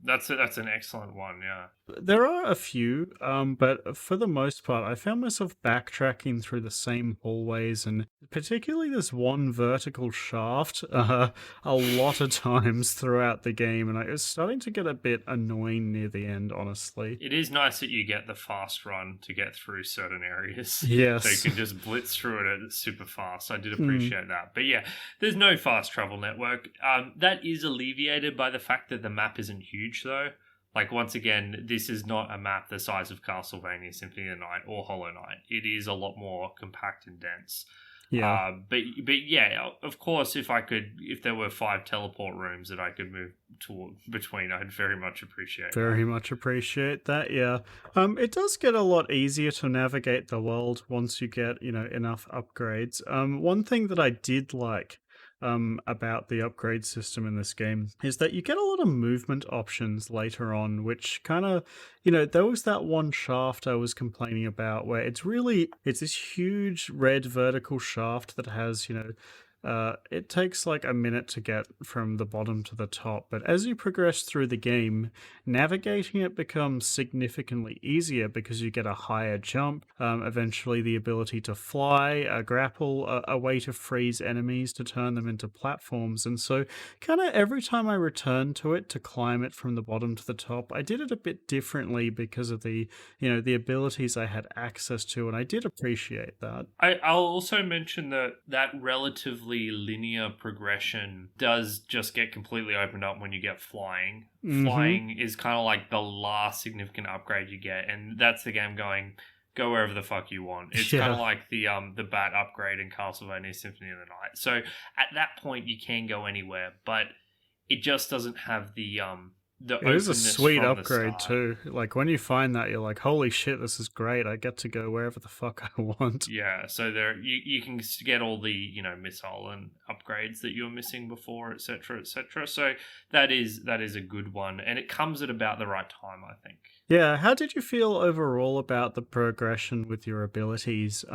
S1: That's an excellent one. Yeah.
S2: There are a few, but for the most part, I found myself backtracking through the same hallways, and particularly this one vertical shaft, a lot of times throughout the game, and it was starting to get a bit annoying near the end, honestly.
S1: It is nice that you get the fast run to get through certain areas.
S2: Yes.
S1: So you can just blitz through it super fast. I did appreciate that. But yeah, there's no fast travel network. That is alleviated by the fact that the map isn't huge, though. Like, once again, this is not a map the size of Castlevania Symphony of the Night or Hollow Knight. It is a lot more compact and dense.
S2: Yeah.
S1: But yeah, of course, if there were 5 teleport rooms that I could move between, I'd very much appreciate.
S2: Very much appreciate that. Yeah. It does get a lot easier to navigate the world once you get enough upgrades. One thing that I did like about the upgrade system in this game is that you get a lot of movement options later on, which kind of, there was that one shaft I was complaining about where it's this huge red vertical shaft that has, it takes like a minute to get from the bottom to the top, but as you progress through the game, navigating it becomes significantly easier because you get a higher jump, eventually the ability to fly, a grapple, a way to freeze enemies to turn them into platforms, and so kind of every time I returned to it to climb it from the bottom to the top, I did it a bit differently because of the abilities I had access to, and I did appreciate that.
S1: I'll also mention that relatively linear progression does just get completely opened up when you get flying.
S2: Mm-hmm.
S1: Flying is kind of like the last significant upgrade you get, and that's the game going, go wherever the fuck you want. It's kind of like the bat upgrade in Castlevania Symphony of the Night. So at that point you can go anywhere, but it just doesn't have the
S2: it is a sweet upgrade too. Like when you find that, you're like, holy shit, this is great. I get to go wherever the fuck I want.
S1: Yeah, so there you can get all the missile and upgrades that you were missing before, etc., etc. So that is a good one, and it comes at about the right time, I think.
S2: Yeah, how did you feel overall about the progression with your abilities?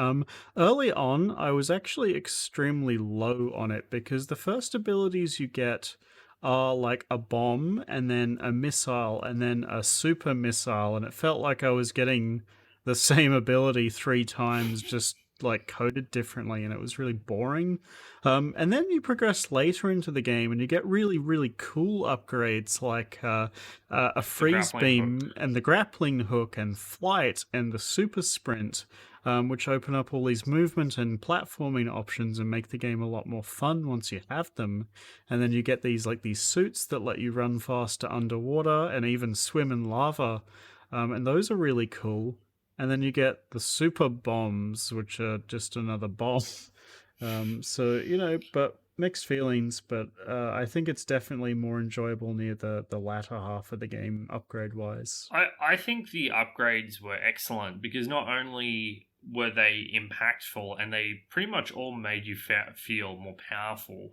S2: Early on, I was actually extremely low on it because the first abilities you get are like a bomb and then a missile and then a super missile, and it felt like I was getting the same ability 3 times, just like coded differently, and it was really boring. And then you progress later into the game and you get really, really cool upgrades like a freeze beam and the grappling hook and flight and the super sprint, which open up all these movement and platforming options and make the game a lot more fun once you have them. And then you get these suits that let you run faster underwater and even swim in lava, and those are really cool. And then you get the super bombs, which are just another bomb. So, but mixed feelings, but I think it's definitely more enjoyable near the latter half of the game, upgrade-wise.
S1: I think the upgrades were excellent because not only were they impactful and they pretty much all made you feel more powerful,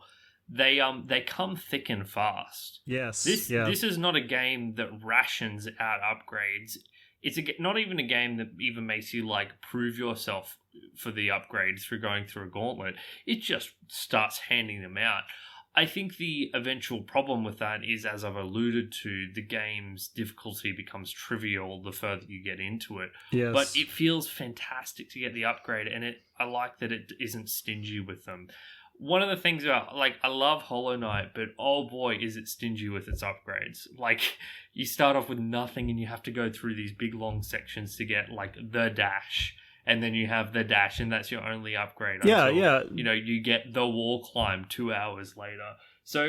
S1: they come thick and fast.
S2: Yes.
S1: This is not a game that rations out upgrades. It's not even a game that even makes you like prove yourself for the upgrades through going through a gauntlet. It just starts handing them out. I think the eventual problem with that is, as I've alluded to, the game's difficulty becomes trivial the further you get into it.
S2: Yes.
S1: But it feels fantastic to get the upgrade, and I like that it isn't stingy with them. One of the things about, like, I love Hollow Knight, but oh boy, is it stingy with its upgrades. Like, you start off with nothing and you have to go through these big long sections to get, like, the dash. And then you have the dash, and that's your only upgrade.
S2: Yeah,
S1: until, you get the wall climb 2 hours later. So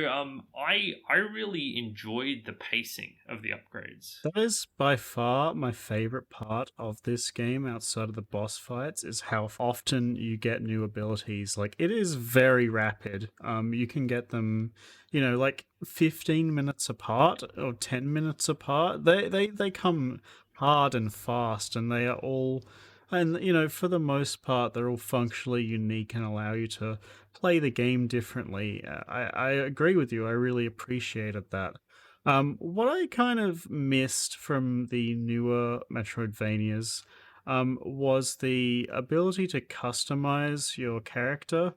S1: I really enjoyed the pacing of the upgrades.
S2: That is by far my favorite part of this game outside of the boss fights, is how often you get new abilities. Like, it is very rapid. You can get them, like 15 minutes apart or 10 minutes apart. They come hard and fast, and they are all... And, for the most part, they're all functionally unique and allow you to play the game differently. I agree with you. I really appreciated that. What I kind of missed from the newer Metroidvanias was the ability to customize your character.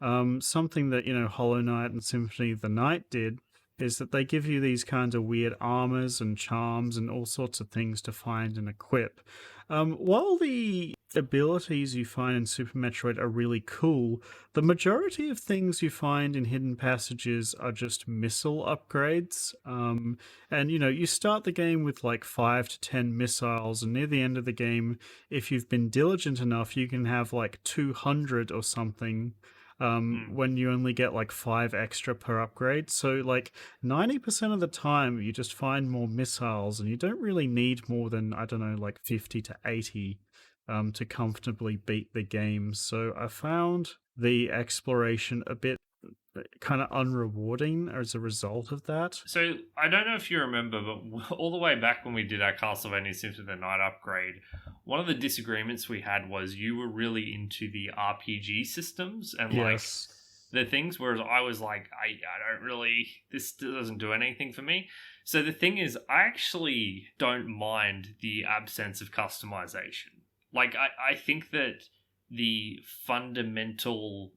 S2: Something that, Hollow Knight and Symphony of the Night did is that they give you these kinds of weird armors and charms and all sorts of things to find and equip. While the abilities you find in Super Metroid are really cool, the majority of things you find in hidden passages are just missile upgrades. And you start the game with like 5 to 10 missiles, and near the end of the game, if you've been diligent enough, you can have like 200 or something. When you only get like 5 extra per upgrade. So, like, 90% of the time, you just find more missiles, and you don't really need more than, I don't know, like 50 to 80 to comfortably beat the game. So, I found the exploration a bit kind of unrewarding as a result of that.
S1: So I don't know if you remember, but all the way back when we did our Castlevania Symphony of the Night upgrade, one of the disagreements we had was you were really into the RPG systems and
S2: Yes.
S1: the things, whereas I was like, I don't really, this doesn't do anything for me. So the thing is, I actually don't mind the absence of customization. Like, I think that the fundamentals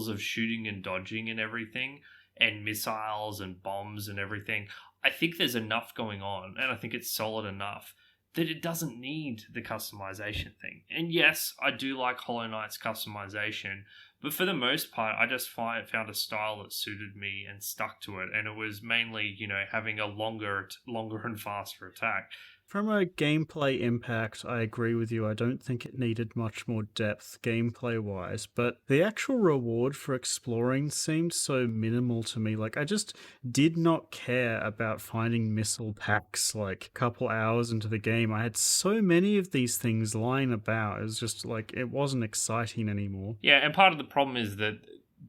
S1: of shooting and dodging and everything, and missiles and bombs and everything, I think there's enough going on, and I think it's solid enough that it doesn't need the customization thing. And yes, I do like Hollow Knight's customization, but for the most part, I just found a style that suited me and stuck to it, and it was mainly, having a longer and faster attack.
S2: From a gameplay impact, I agree with you. I don't think it needed much more depth gameplay-wise, but the actual reward for exploring seemed so minimal to me. Like, I just did not care about finding missile packs, like, a couple hours into the game. I had so many of these things lying about. It was just, like, it wasn't exciting anymore.
S1: Yeah, and part of the problem is that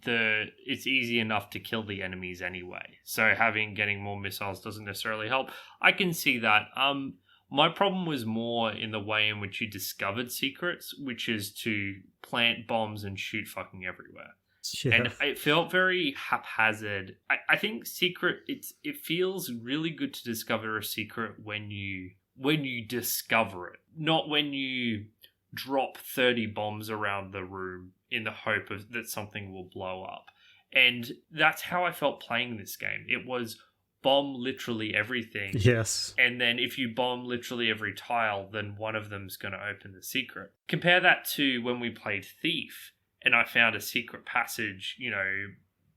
S1: it's easy enough to kill the enemies anyway. So getting more missiles doesn't necessarily help. I can see that. My problem was more in the way in which you discovered secrets, which is to plant bombs and shoot fucking everywhere.
S2: Yeah.
S1: And it felt very haphazard. I think it feels really good to discover a secret when you discover it, not when you drop 30 bombs around the room in the hope that something will blow up. And that's how I felt playing this game. It was bomb literally everything.
S2: Yes.
S1: And then if you bomb literally every tile, then one of them's going to open the secret. Compare that to when we played Thief and I found a secret passage,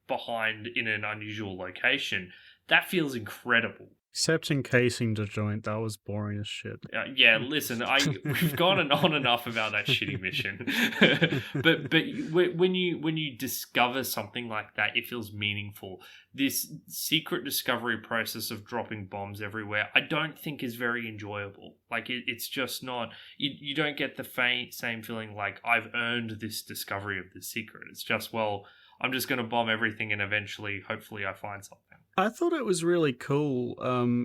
S1: behind in an unusual location. That feels incredible.
S2: Except encasing the joint, that was boring as shit.
S1: Yeah, listen, we've gone on enough about that shitty mission. but when you discover something like that, it feels meaningful. This secret discovery process of dropping bombs everywhere, I don't think is very enjoyable. Like, it's just not. You don't get the same feeling like I've earned this discovery of this secret. It's just, well, I'm just going to bomb everything and eventually, hopefully, I find something.
S2: I thought it was really cool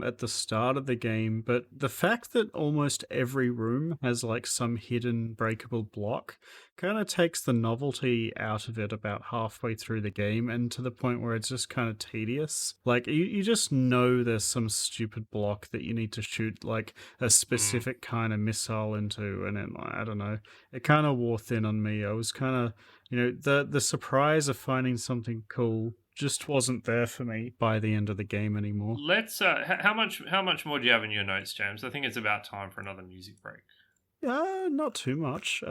S2: at the start of the game, but the fact that almost every room has like some hidden breakable block kind of takes the novelty out of it about halfway through the game, and to the point where it's just kind of tedious. Like, you just know there's some stupid block that you need to shoot like a specific kind of missile into, and I don't know, it kind of wore thin on me. I was kind of, the surprise of finding something cool just wasn't there for me by the end of the game anymore.
S1: Let's how much more do you have in your notes, James? I think it's about time for another music break.
S2: Not too much.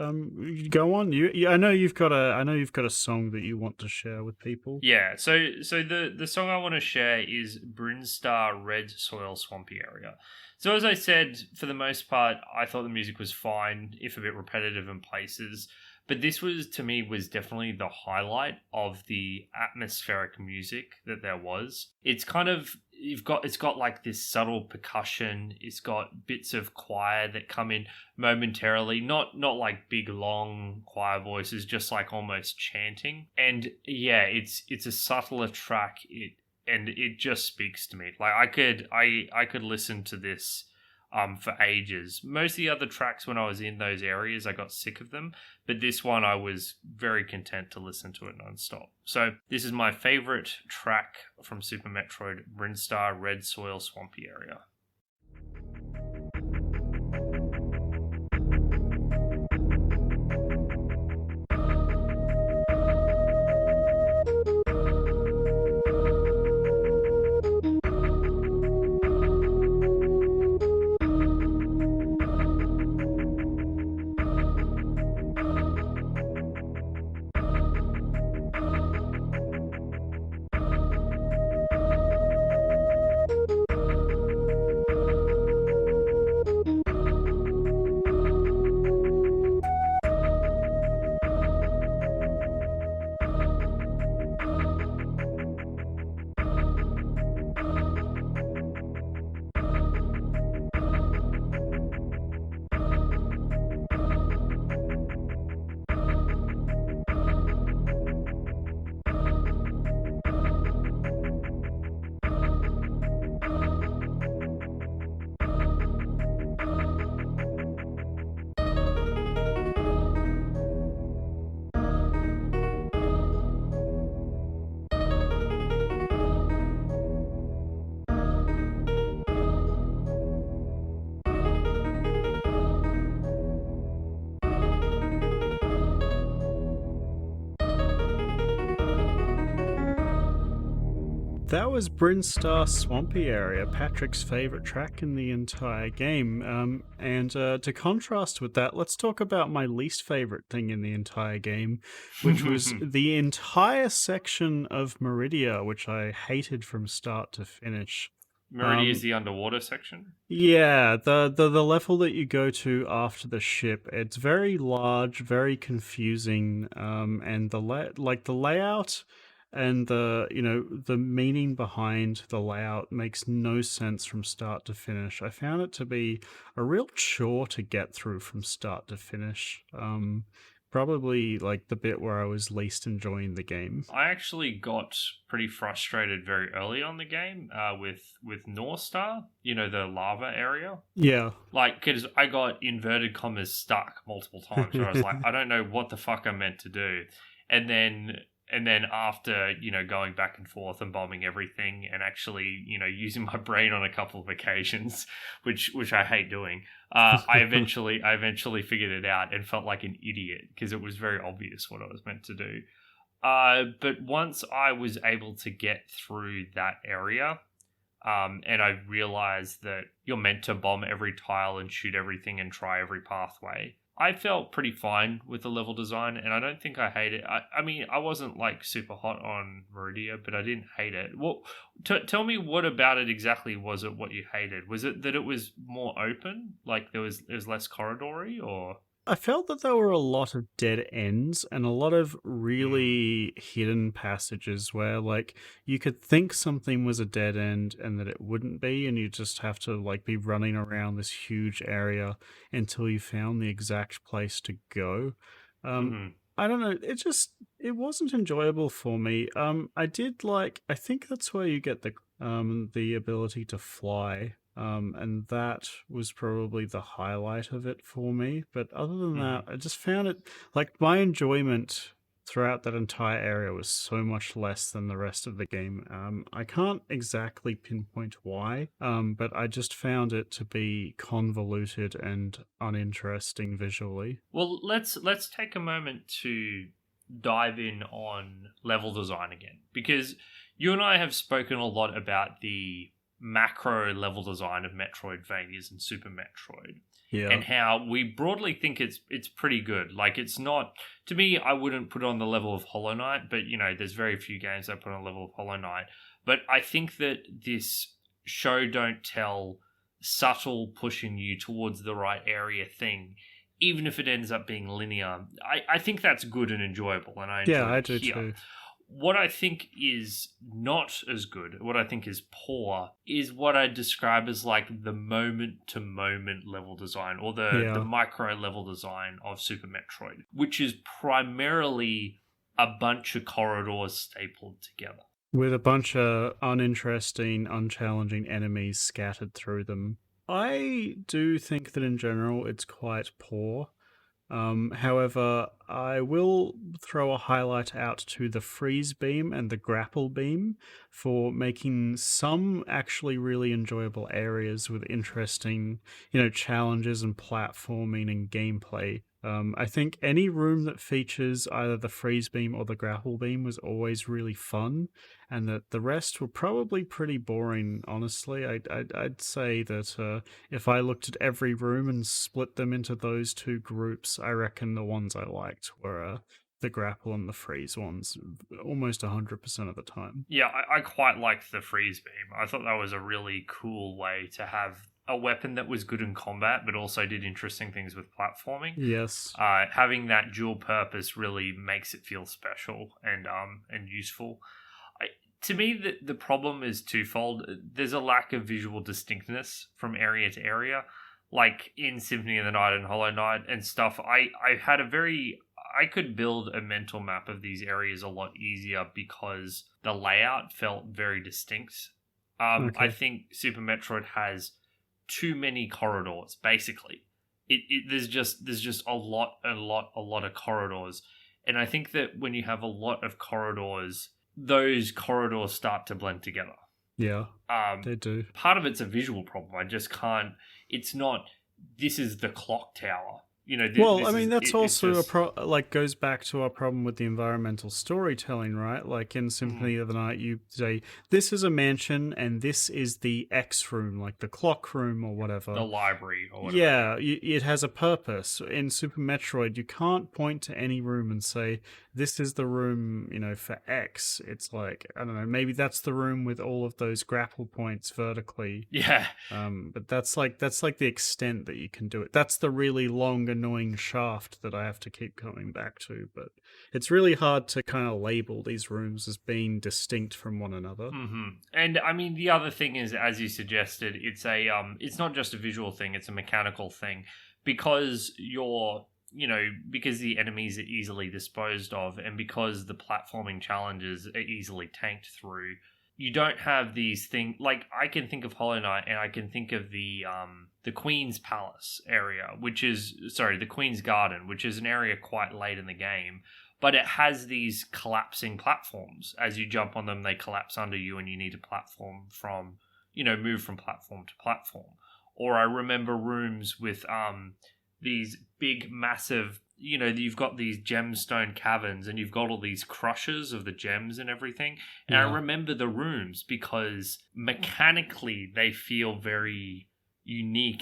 S2: Go on. I know you've got a song that you want to share with people.
S1: Yeah. So the song I want to share is Brinstar Red Soil Swampy Area. So as I said, for the most part, I thought the music was fine, if a bit repetitive in places. But this was definitely the highlight of the atmospheric music that there was. It's kind of, it's got like this subtle percussion. It's got bits of choir that come in momentarily, not like big long choir voices, just like almost chanting. And yeah, it's a subtler track. It just speaks to me. Like, I could listen to this for ages. Most of the other tracks, when I was in those areas, I got sick of them, but this one I was very content to listen to it nonstop. So this is my favorite track from Super Metroid, Brinstar Red Soil Swampy Area.
S2: That was Brinstar Swampy Area, Patrick's favourite track in the entire game. And to contrast with that, let's talk about my least favourite thing in the entire game, which was the entire section of Meridia, which I hated from start to finish.
S1: Meridia is the underwater section?
S2: Yeah, the level that you go to after the ship, it's very large, very confusing, and the layout and the meaning behind the layout makes no sense from start to finish. I found it to be a real chore to get through from start to finish. Probably like the bit where I was least enjoying the game.
S1: I actually got pretty frustrated very early on the game with North Star, the lava area.
S2: Yeah.
S1: Like, because I got inverted commas stuck multiple times where I was like, I don't know what the fuck I'm meant to do. And then after, going back and forth and bombing everything and actually, using my brain on a couple of occasions, which I hate doing, I eventually figured it out and felt like an idiot because it was very obvious what I was meant to do. But once I was able to get through that area, and I realized that you're meant to bomb every tile and shoot everything and try every pathway, I felt pretty fine with the level design, and I don't think I hate it. I mean, I wasn't like super hot on Meridia, but I didn't hate it. Well, tell me what about it exactly was it what you hated? Was it that it was more open, like there was less corridory, or?
S2: I felt that there were a lot of dead ends and a lot of really hidden passages where, like, you could think something was a dead end and that it wouldn't be, and you just have to, like, be running around this huge area until you found the exact place to go. I don't know, it wasn't enjoyable for me. I think that's where you get the ability to fly. And that was probably the highlight of it for me. But other than that, I just found it like my enjoyment throughout that entire area was so much less than the rest of the game. I can't exactly pinpoint why, but I just found it to be convoluted and uninteresting visually.
S1: Well, let's take a moment to dive in on level design again, because you and I have spoken a lot about the macro level design of Metroidvanias and Super Metroid.
S2: Yeah.
S1: And how we broadly think it's pretty good. Like, it's not, to me, I wouldn't put it on the level of Hollow Knight, but there's very few games that put on the level of Hollow Knight. But I think that this show don't tell subtle pushing you towards the right area thing, even if it ends up being linear, I think that's good and enjoyable, and I enjoy
S2: Yeah, I
S1: it
S2: do
S1: here.
S2: too.
S1: What I think is not as good, what I think is poor, is what I describe as like the moment-to-moment level design, or the micro-level design of Super Metroid, which is primarily a bunch of corridors stapled together.
S2: With a bunch of uninteresting, unchallenging enemies scattered through them. I do think that in general it's quite poor. However, I will throw a highlight out to the freeze beam and the grapple beam for making some actually really enjoyable areas with interesting, challenges and platforming and gameplay. I think any room that features either the freeze beam or the grapple beam was always really fun, and that the rest were probably pretty boring, honestly. I'd say that if I looked at every room and split them into those two groups, I reckon the ones I liked were the grapple and the freeze ones almost 100% of the time.
S1: Yeah, I quite liked the freeze beam. I thought that was a really cool way to have a weapon that was good in combat, but also did interesting things with platforming.
S2: Yes.
S1: Having that dual purpose really makes it feel special and useful. To me, the problem is twofold. There's a lack of visual distinctness from area to area. Like in Symphony of the Night and Hollow Knight and stuff, I could build a mental map of these areas a lot easier because the layout felt very distinct.
S2: Okay.
S1: I think Super Metroid has too many corridors, basically. There's just a lot of corridors. And I think that when you have a lot of corridors, those corridors start to blend together.
S2: Yeah, they do.
S1: Part of it's a visual problem. I just can't. It's not, this is the clock tower.
S2: Well, I
S1: this
S2: mean,
S1: is
S2: that's
S1: it's
S2: also
S1: just
S2: goes back to our problem with the environmental storytelling, right? Like in
S1: mm,
S2: Symphony of the Night, you say, this is a mansion and this is the X room, like the clock room or
S1: the
S2: whatever.
S1: library or whatever.
S2: Yeah, it has a purpose. In Super Metroid, you can't point to any room and say, this is the room, for X. It's like, I don't know, maybe that's the room with all of those grapple points vertically.
S1: Yeah,
S2: But that's like the extent that you can do it. That's the really long, annoying shaft that I have to keep coming back to. But it's really hard to kind of label these rooms as being distinct from one another.
S1: And I mean, the other thing is, as you suggested, it's not just a visual thing; it's a mechanical thing, because because the enemies are easily disposed of, and because the platforming challenges are easily tanked through. You don't have these things like I can think of Hollow Knight, and I can think of the Queen's Palace area, the Queen's Garden, which is an area quite late in the game, but it has these collapsing platforms. As you jump on them, they collapse under you, and you need to move from platform to platform. Or I remember rooms with these big, massive, you've got these gemstone caverns, and you've got all these crushers of the gems and everything. And I
S2: Yeah.
S1: remember the rooms because mechanically they feel very unique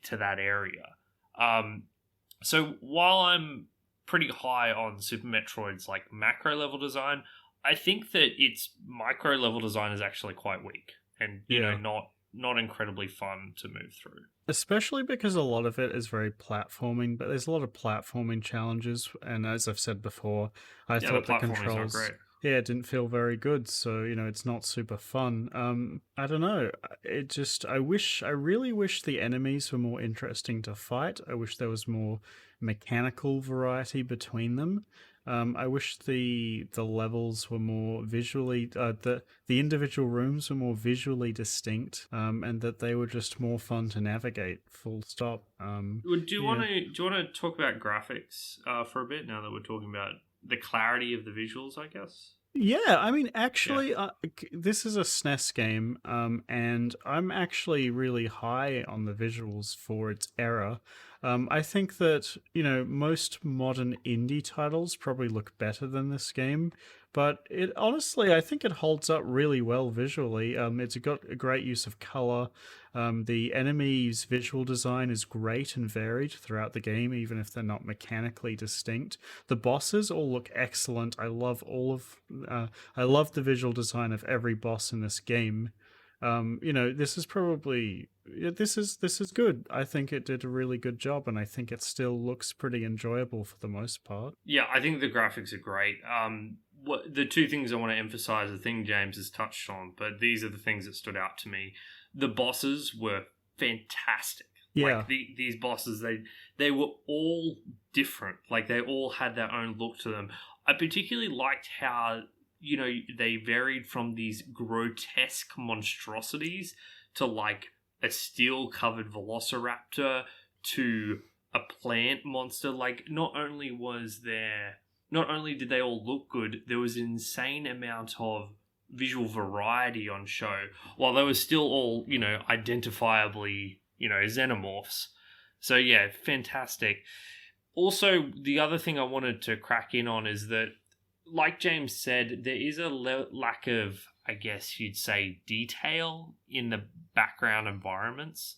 S1: to that area. So while I'm pretty high on Super Metroid's like macro level design, I think that its micro level design is actually quite weak and
S2: Yeah.
S1: not incredibly fun to move through.
S2: Especially because a lot of it is very platforming, but there's a lot of platforming challenges. And as I've said before, I
S1: Yeah, the
S2: thought the
S1: platforming is not
S2: controls,
S1: great.
S2: yeah, it didn't feel very good. So, it's not super fun. I don't know. I really wish the enemies were more interesting to fight. I wish there was more mechanical variety between them. I wish the levels were more visually the individual rooms were more visually distinct, and that they were just more fun to navigate. Full stop.
S1: Do you want
S2: Yeah.
S1: to talk about graphics for a bit now that we're talking about the clarity of the visuals? I guess.
S2: Yeah, I mean,
S1: Yeah.
S2: actually, this is a SNES game, and I'm actually really high on the visuals for its era. I think that, most modern indie titles probably look better than this game, but it honestly, I think it holds up really well visually. It's got a great use of color. The enemies' visual design is great and varied throughout the game, even if they're not mechanically distinct. The bosses all look excellent. I love the visual design of every boss in this game. This is probably this is good. I think it did a really good job, and I think it still looks pretty enjoyable for the most part.
S1: Yeah, I think the graphics are great. What the two things I want to emphasize, the thing James has touched on, but these are the things that stood out to me. The bosses were fantastic.
S2: Yeah,
S1: Like these bosses, they were all different. Like they all had their own look to them. I particularly liked how they varied from these grotesque monstrosities to like a steel covered velociraptor to a plant monster. Like not only did they all look good, there was an insane amount of visual variety on show, while they were still all, identifiably, xenomorphs. So yeah, fantastic. Also, the other thing I wanted to crack in on is that, like James said, there is a lack of, I guess you'd say, detail in the background environments,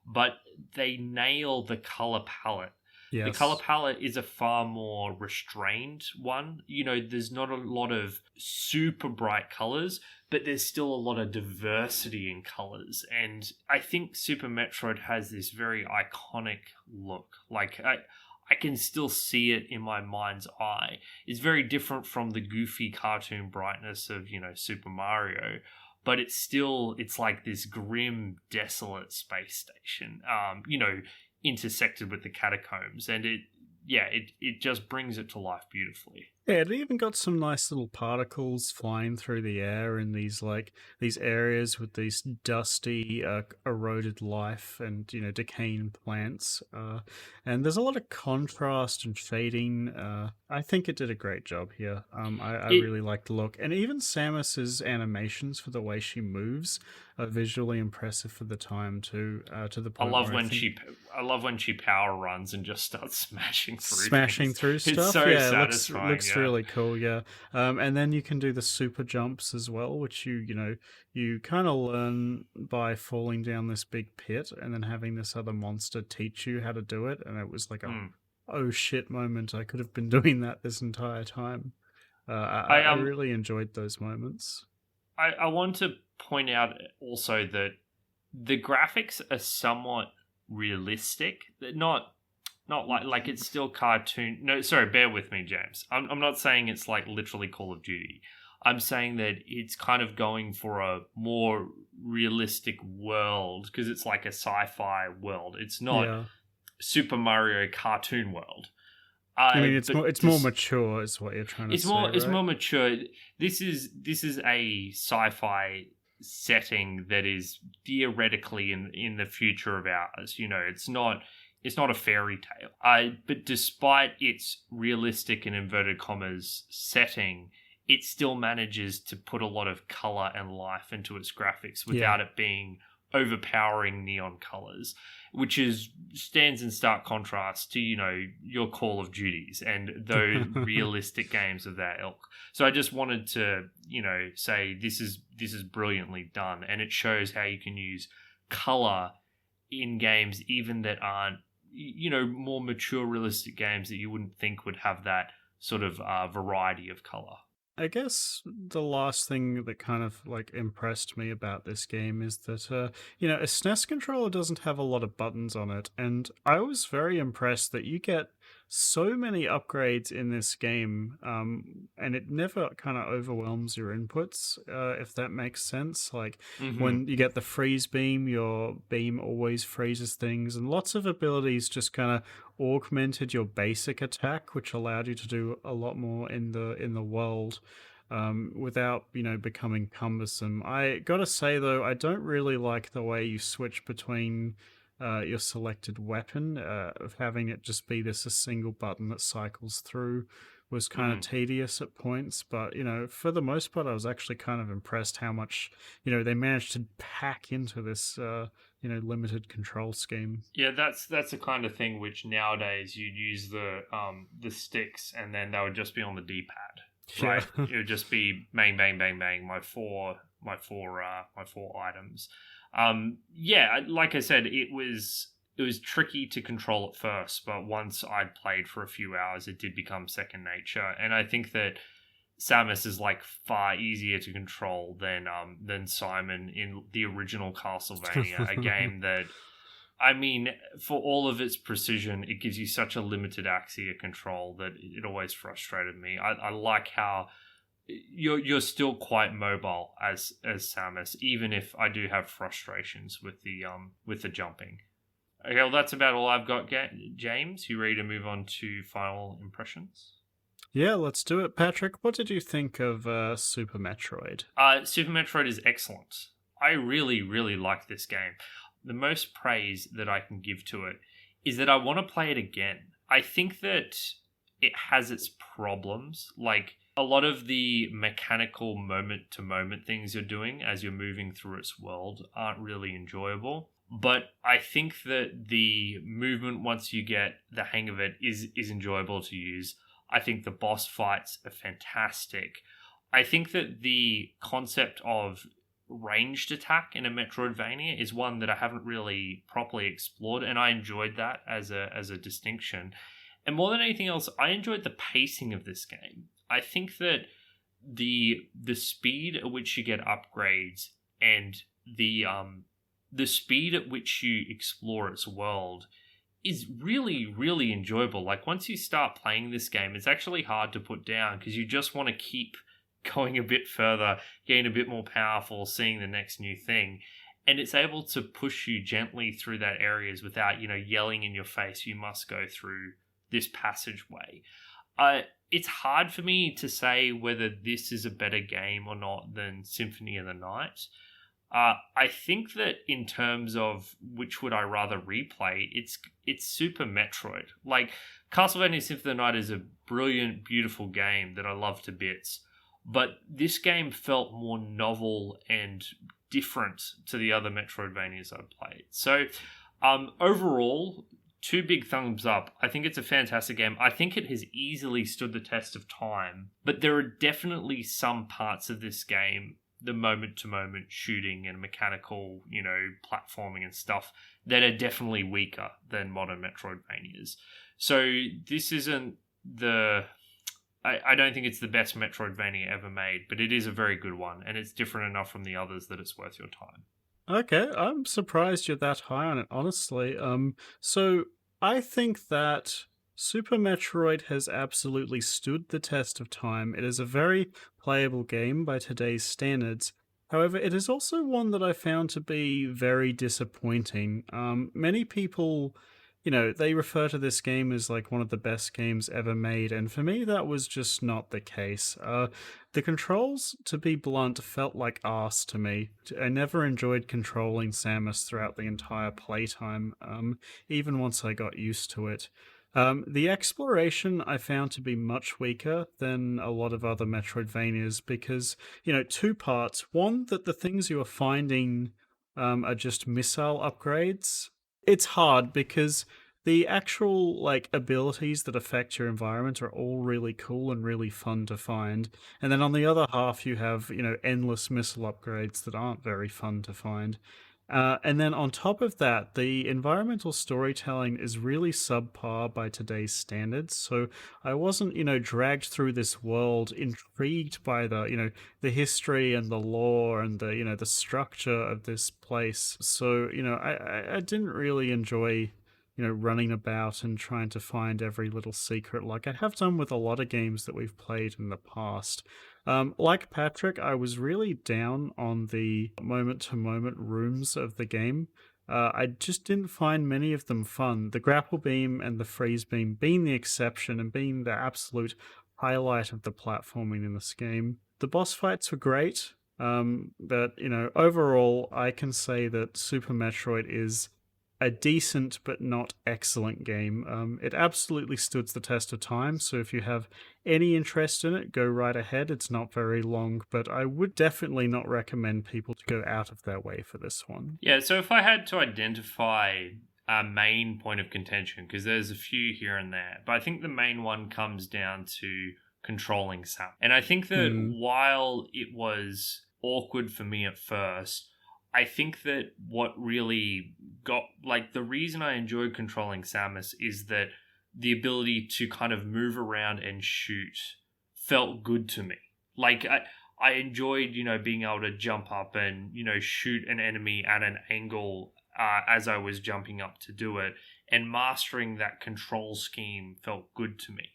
S1: but they nail the color palette. The color
S2: yes.
S1: palette is a far more restrained one. There's not a lot of super bright colors, but there's still a lot of diversity in colors. And I think Super Metroid has this very iconic look. Like, I can still see it in my mind's eye. It's very different from the goofy cartoon brightness of, Super Mario, but it's like this grim, desolate space station, intersected with the catacombs, and it just brings it to life beautifully.
S2: Yeah, it even got some nice little particles flying through the air in these areas with these dusty, eroded life and decaying plants. And there's a lot of contrast and fading. I think it did a great job here. I
S1: It
S2: really like the look, and even Samus's animations for the way she moves are visually impressive for the time too. To the
S1: I
S2: point
S1: love
S2: where I
S1: when
S2: think
S1: I love when she power runs and just starts smashing through
S2: smashing
S1: things.
S2: through
S1: It's
S2: stuff.
S1: so
S2: Yeah, it
S1: satisfying.
S2: looks
S1: Yeah.
S2: really cool. Yeah, and then you can do the super jumps as well, which you kind of learn by falling down this big pit and then having this other monster teach you how to do it. And it was like a
S1: Mm.
S2: oh shit moment. I could have been doing that this entire time.
S1: I
S2: I really enjoyed those moments.
S1: I want to point out also that the graphics are somewhat realistic. They're not like it's still cartoon. No, sorry, bear with me, James. I'm not saying it's like literally Call of Duty. I'm saying that it's kind of going for a more realistic world because it's like a sci-fi world. It's not
S2: Yeah,
S1: Super Mario cartoon world.
S2: I mean
S1: But
S2: it's more mature, is what you're trying to say,
S1: it's
S2: right?
S1: more mature. This is a sci-fi setting that is theoretically in the future of ours. You know, it's not a fairy tale. But despite its realistic and inverted commas setting, it still manages to put a lot of color and life into its graphics
S2: Yeah.
S1: without it being overpowering neon colors, which is stands in stark contrast to your Call of Duties and those realistic games of that ilk. So I just wanted to say this is brilliantly done, and it shows how you can use color in games even that aren't more mature realistic games that you wouldn't think would have that sort of variety of color.
S2: I guess the last thing that kind of like impressed me about this game is that a SNES controller doesn't have a lot of buttons on it, and I was very impressed that you get so many upgrades in this game, and it never kind of overwhelms your inputs, if that makes sense. Like
S1: Hmm.
S2: when you get the freeze beam, your beam always freezes things, and lots of abilities just kind of augmented your basic attack, which allowed you to do a lot more in the world, without becoming cumbersome. I gotta say though, I don't really like the way you switch between your selected weapon. Of having it just be this a single button that cycles through was kind of
S1: Mm.
S2: tedious at points, but for the most part, I was actually kind of impressed how much they managed to pack into this limited control scheme.
S1: Yeah, that's the kind of thing which nowadays you'd use the sticks and then they would just be on the D pad,
S2: Yeah.
S1: right? It would just be bang bang bang bang my four items. Yeah, like I said, it was tricky to control at first, but once I'd played for a few hours, it did become second nature, and I think that Samus is like far easier to control than Simon in the original Castlevania, a game that I mean, for all of its precision, it gives you such a limited axia control that it always frustrated me. I like how you're still quite mobile as Samus, even if I do have frustrations with the jumping. Okay, well that's about all I've got. James, you ready to move on to final impressions?
S2: Yeah, let's do it. Patrick, what did you think of Super Metroid?
S1: Super Metroid is excellent. I really, really like this game. The most praise that I can give to it is that I want to play it again. I think that it has its problems. Like a lot of the mechanical moment to moment things you're doing as you're moving through its world aren't really enjoyable. But I think that the movement, once you get the hang of it, is enjoyable to use. I think the boss fights are fantastic. I think that the concept of ranged attack in a Metroidvania is one that I haven't really properly explored, and I enjoyed that as a distinction. And more than anything else, I enjoyed the pacing of this game. I think that the speed at which you get upgrades and the speed at which you explore its world is really, really enjoyable. Like once you start playing this game, it's actually hard to put down because you just want to keep going a bit further, getting a bit more powerful, seeing the next new thing. And it's able to push you gently through that areas without, yelling in your face, you must go through this passageway. It's hard for me to say whether this is a better game or not than Symphony of the Night. I think that in terms of which would I rather replay, it's Super Metroid. Like Castlevania Symphony of the Night is a brilliant, beautiful game that I love to bits, but this game felt more novel and different to the other Metroidvanias I've played. So, overall, two big thumbs up. I think it's a fantastic game. I think it has easily stood the test of time, but there are definitely some parts of this game, the moment-to-moment shooting and mechanical, platforming and stuff, that are definitely weaker than modern Metroidvanias. So this isn't I don't think it's the best Metroidvania ever made, but it is a very good one, and it's different enough from the others that it's worth your time.
S2: Okay, I'm surprised you're that high on it, honestly. So I think that Super Metroid has absolutely stood the test of time. It is a very playable game by today's standards. However, it is also one that I found to be very disappointing. Many people, they refer to this game as like one of the best games ever made, and for me, that was just not the case. The controls, to be blunt, felt like arse to me. I never enjoyed controlling Samus throughout the entire playtime, even once I got used to it. The exploration I found to be much weaker than a lot of other Metroidvanias because, two parts. One, that the things you are finding are just missile upgrades. It's hard because the actual abilities that affect your environment are all really cool and really fun to find. And then on the other half you have, endless missile upgrades that aren't very fun to find. And then on top of that, the environmental storytelling is really subpar by today's standards. So I wasn't, dragged through this world, intrigued by the history and the lore and the structure of this place. So, I didn't really enjoy running about and trying to find every little secret like I have done with a lot of games that we've played in the past. Like Patrick, I was really down on the moment to moment rooms of the game. I just didn't find many of them fun. The grapple beam and the freeze beam being the exception and being the absolute highlight of the platforming in this game. The boss fights were great, but overall, I can say that Super Metroid is a decent but not excellent game. It absolutely stood the test of time, so if you have any interest in it, go right ahead. It's not very long, but I would definitely not recommend people to go out of their way for this one.
S1: Yeah, so if I had to identify a main point of contention, because there's a few here and there, but I think the main one comes down to controlling Sam. And I think that while it was awkward for me at first, I think that what really got, the reason I enjoyed controlling Samus is that the ability to kind of move around and shoot felt good to me. I enjoyed, being able to jump up and, shoot an enemy at an angle as I was jumping up to do it. And mastering that control scheme felt good to me.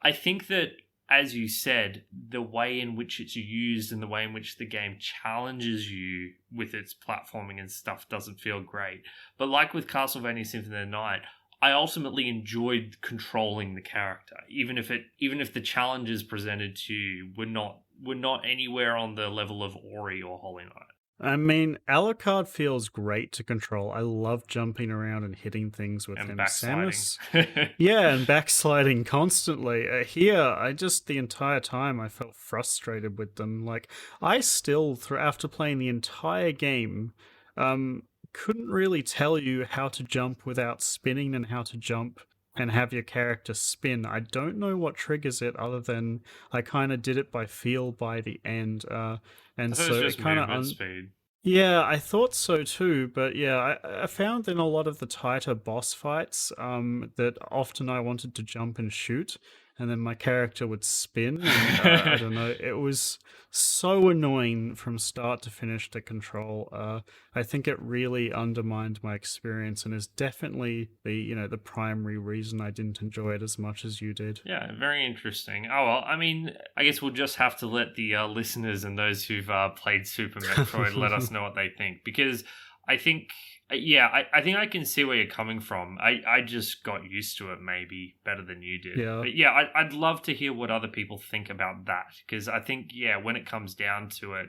S1: I think that, as you said, the way in which it's used and the way in which the game challenges you with its platforming and stuff doesn't feel great. But like with Castlevania Symphony of the Night, I ultimately enjoyed controlling the character, even if the challenges presented to you were not anywhere on the level of Ori or Hollow Knight.
S2: I mean, Alucard feels great to control. I love jumping around and hitting things with him. Samus, yeah, and backsliding constantly. Here, the entire time, I felt frustrated with them. I still, after playing the entire game, couldn't really tell you how to jump without spinning and how to jump and have your character spin. I don't know what triggers it other than I kind of did it by feel by the end. And so it kind of
S1: speed.
S2: Yeah, I thought so too, but yeah, I found in a lot of the tighter boss fights that often I wanted to jump and shoot, and then my character would spin, and I don't know, it was so annoying from start to finish to control. I think it really undermined my experience and is definitely the primary reason I didn't enjoy it as much as you did.
S1: Yeah, very interesting. Oh, well, I mean, I guess we'll just have to let the listeners and those who've played Super Metroid let us know what they think, because I think, yeah, I think I can see where you're coming from. I just got used to it maybe better than you did.
S2: Yeah.
S1: But yeah, I'd love to hear what other people think about that, because I think, yeah, when it comes down to it,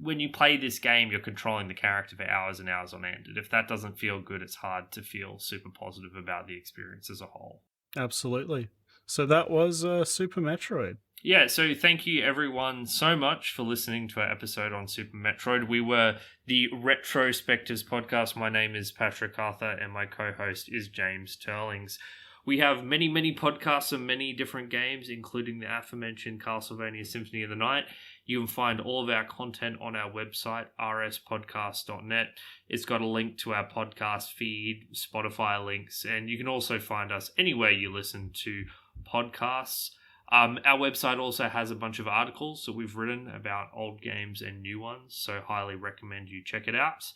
S1: when you play this game, you're controlling the character for hours and hours on end. And if that doesn't feel good, it's hard to feel super positive about the experience as a whole.
S2: Absolutely. So that was Super Metroid.
S1: Yeah, so thank you everyone so much for listening to our episode on Super Metroid. We were the Retrospectives podcast. My name is Patrick Arthur and my co-host is James Turlings. We have many, many podcasts of many different games, including the aforementioned Castlevania Symphony of the Night. You can find all of our content on our website, rspodcast.net. It's got a link to our podcast feed, Spotify links, and you can also find us anywhere you listen to podcasts. Our website also has a bunch of articles that we've written about old games and new ones, so highly recommend you check it out.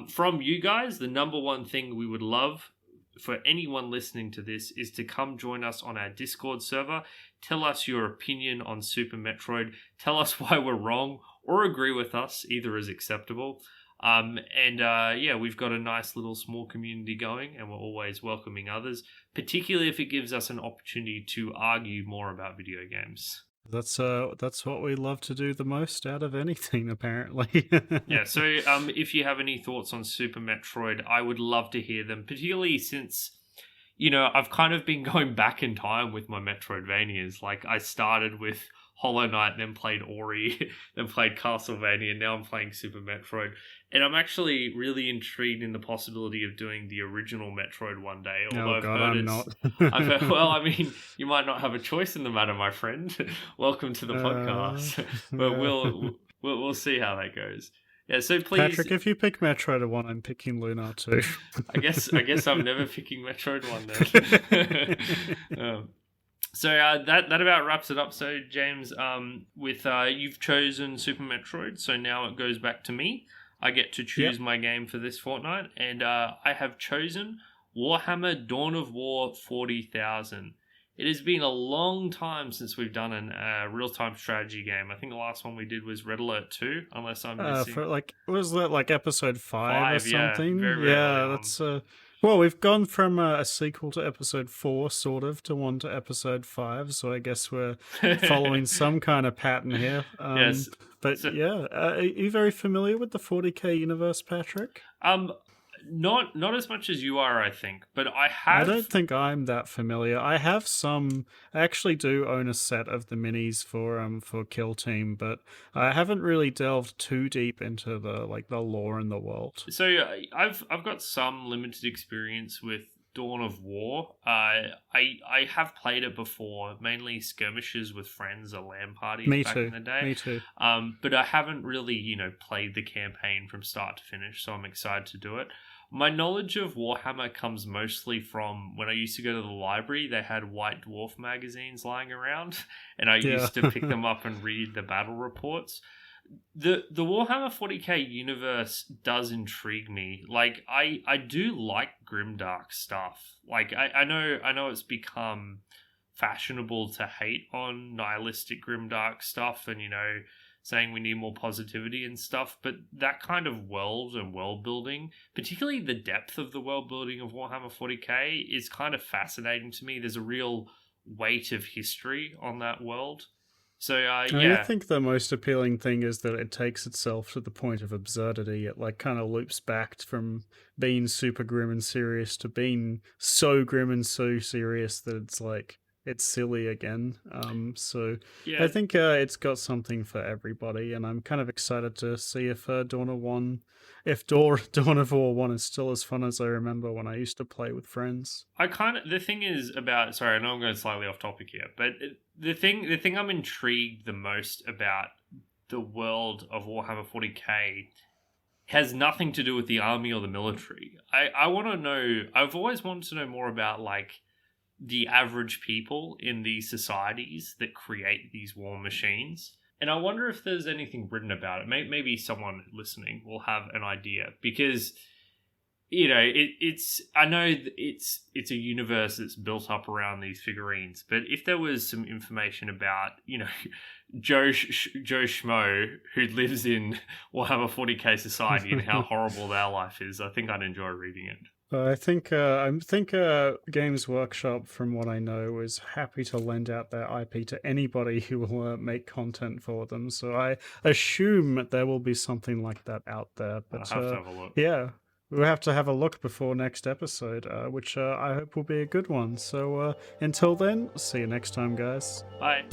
S1: From you guys, the number one thing we would love for anyone listening to this is to come join us on our Discord server. Tell us your opinion on Super Metroid. Tell us why we're wrong or agree with us. Either is acceptable. Yeah, we've got a nice little small community going, and we're always welcoming others, particularly if it gives us an opportunity to argue more about video games.
S2: That's what we love to do the most out of anything, apparently.
S1: Yeah, so if you have any thoughts on Super Metroid, I would love to hear them, particularly since, you know, I've kind of been going back in time with my Metroidvanias. Like, I started with Hollow Knight, then played Ori, then played Castlevania, and now I'm playing Super Metroid. And I'm actually really intrigued in the possibility of doing the original Metroid one day.
S2: Oh God, I'm not.
S1: I've heard, well, I mean, you might not have a choice in the matter, my friend. Welcome to the podcast. But we'll see how that goes. Yeah, so please,
S2: Patrick, if you pick Metroid 1, I'm picking Lunar 2.
S1: I guess I'm never picking Metroid 1 then. So that about wraps it up. So James, with you've chosen Super Metroid, so now it goes back to me. I get to choose my game for this fortnight, and I have chosen Warhammer Dawn of War 40,000. It has been a long time since we've done a real-time strategy game. I think the last one we did was Red Alert 2, unless I'm missing.
S2: Was that like episode 5 or something?
S1: Yeah, very
S2: that's... Well, we've gone from a sequel to episode 4, sort of, to one to episode 5, so I guess we're following some kind of pattern here.
S1: Yes.
S2: But are you very familiar with the 40k universe, Patrick?
S1: Not as much as you are, I think, but I have...
S2: I don't think I'm that familiar. I have some... I actually do own a set of the minis for Kill Team, but I haven't really delved too deep into the lore and the world.
S1: So I've got some limited experience with Dawn of War. I have played it before, mainly skirmishes with friends or LAN parties back in the day.
S2: Me too.
S1: But I haven't really, played the campaign from start to finish, so I'm excited to do it. My knowledge of Warhammer comes mostly from when I used to go to the library. They had White Dwarf magazines lying around, and I used to pick them up and read the battle reports. The Warhammer 40k universe does intrigue me. Like, I do like grimdark stuff. Like, I know it's become fashionable to hate on nihilistic grimdark stuff, and saying we need more positivity and stuff, but that kind of world and world building, particularly the depth of the world building of Warhammer 40k, is kind of fascinating to me. There's a real weight of history on that world. So
S2: I think the most appealing thing is that it takes itself to the point of absurdity. It kind of loops back from being super grim and serious to being so grim and so serious that it's silly again. I think it's got something for everybody, and I'm kind of excited to see if Dawn of War 1 is still as fun as I remember when I used to play with friends.
S1: The thing is about, sorry, I know I'm going slightly off topic here, but the thing I'm intrigued the most about the world of Warhammer 40k has nothing to do with the army or the military. I want to know, I've always wanted to know more about the average people in these societies that create these war machines. And I wonder if there's anything written about it. Maybe someone listening will have an idea, because it's I know it's a universe that's built up around these figurines, but if there was some information about Joe Schmo who lives in Warhammer 40k society and how horrible their life is, I think I'd enjoy reading it.
S2: I think Games Workshop, from what I know, is happy to lend out their IP to anybody who will make content for them. So I assume that there will be something like that out there. But
S1: I'll have to have a look.
S2: yeah, we'll have to have a look before next episode, which I hope will be a good one. So until then, see you next time, guys.
S1: Bye.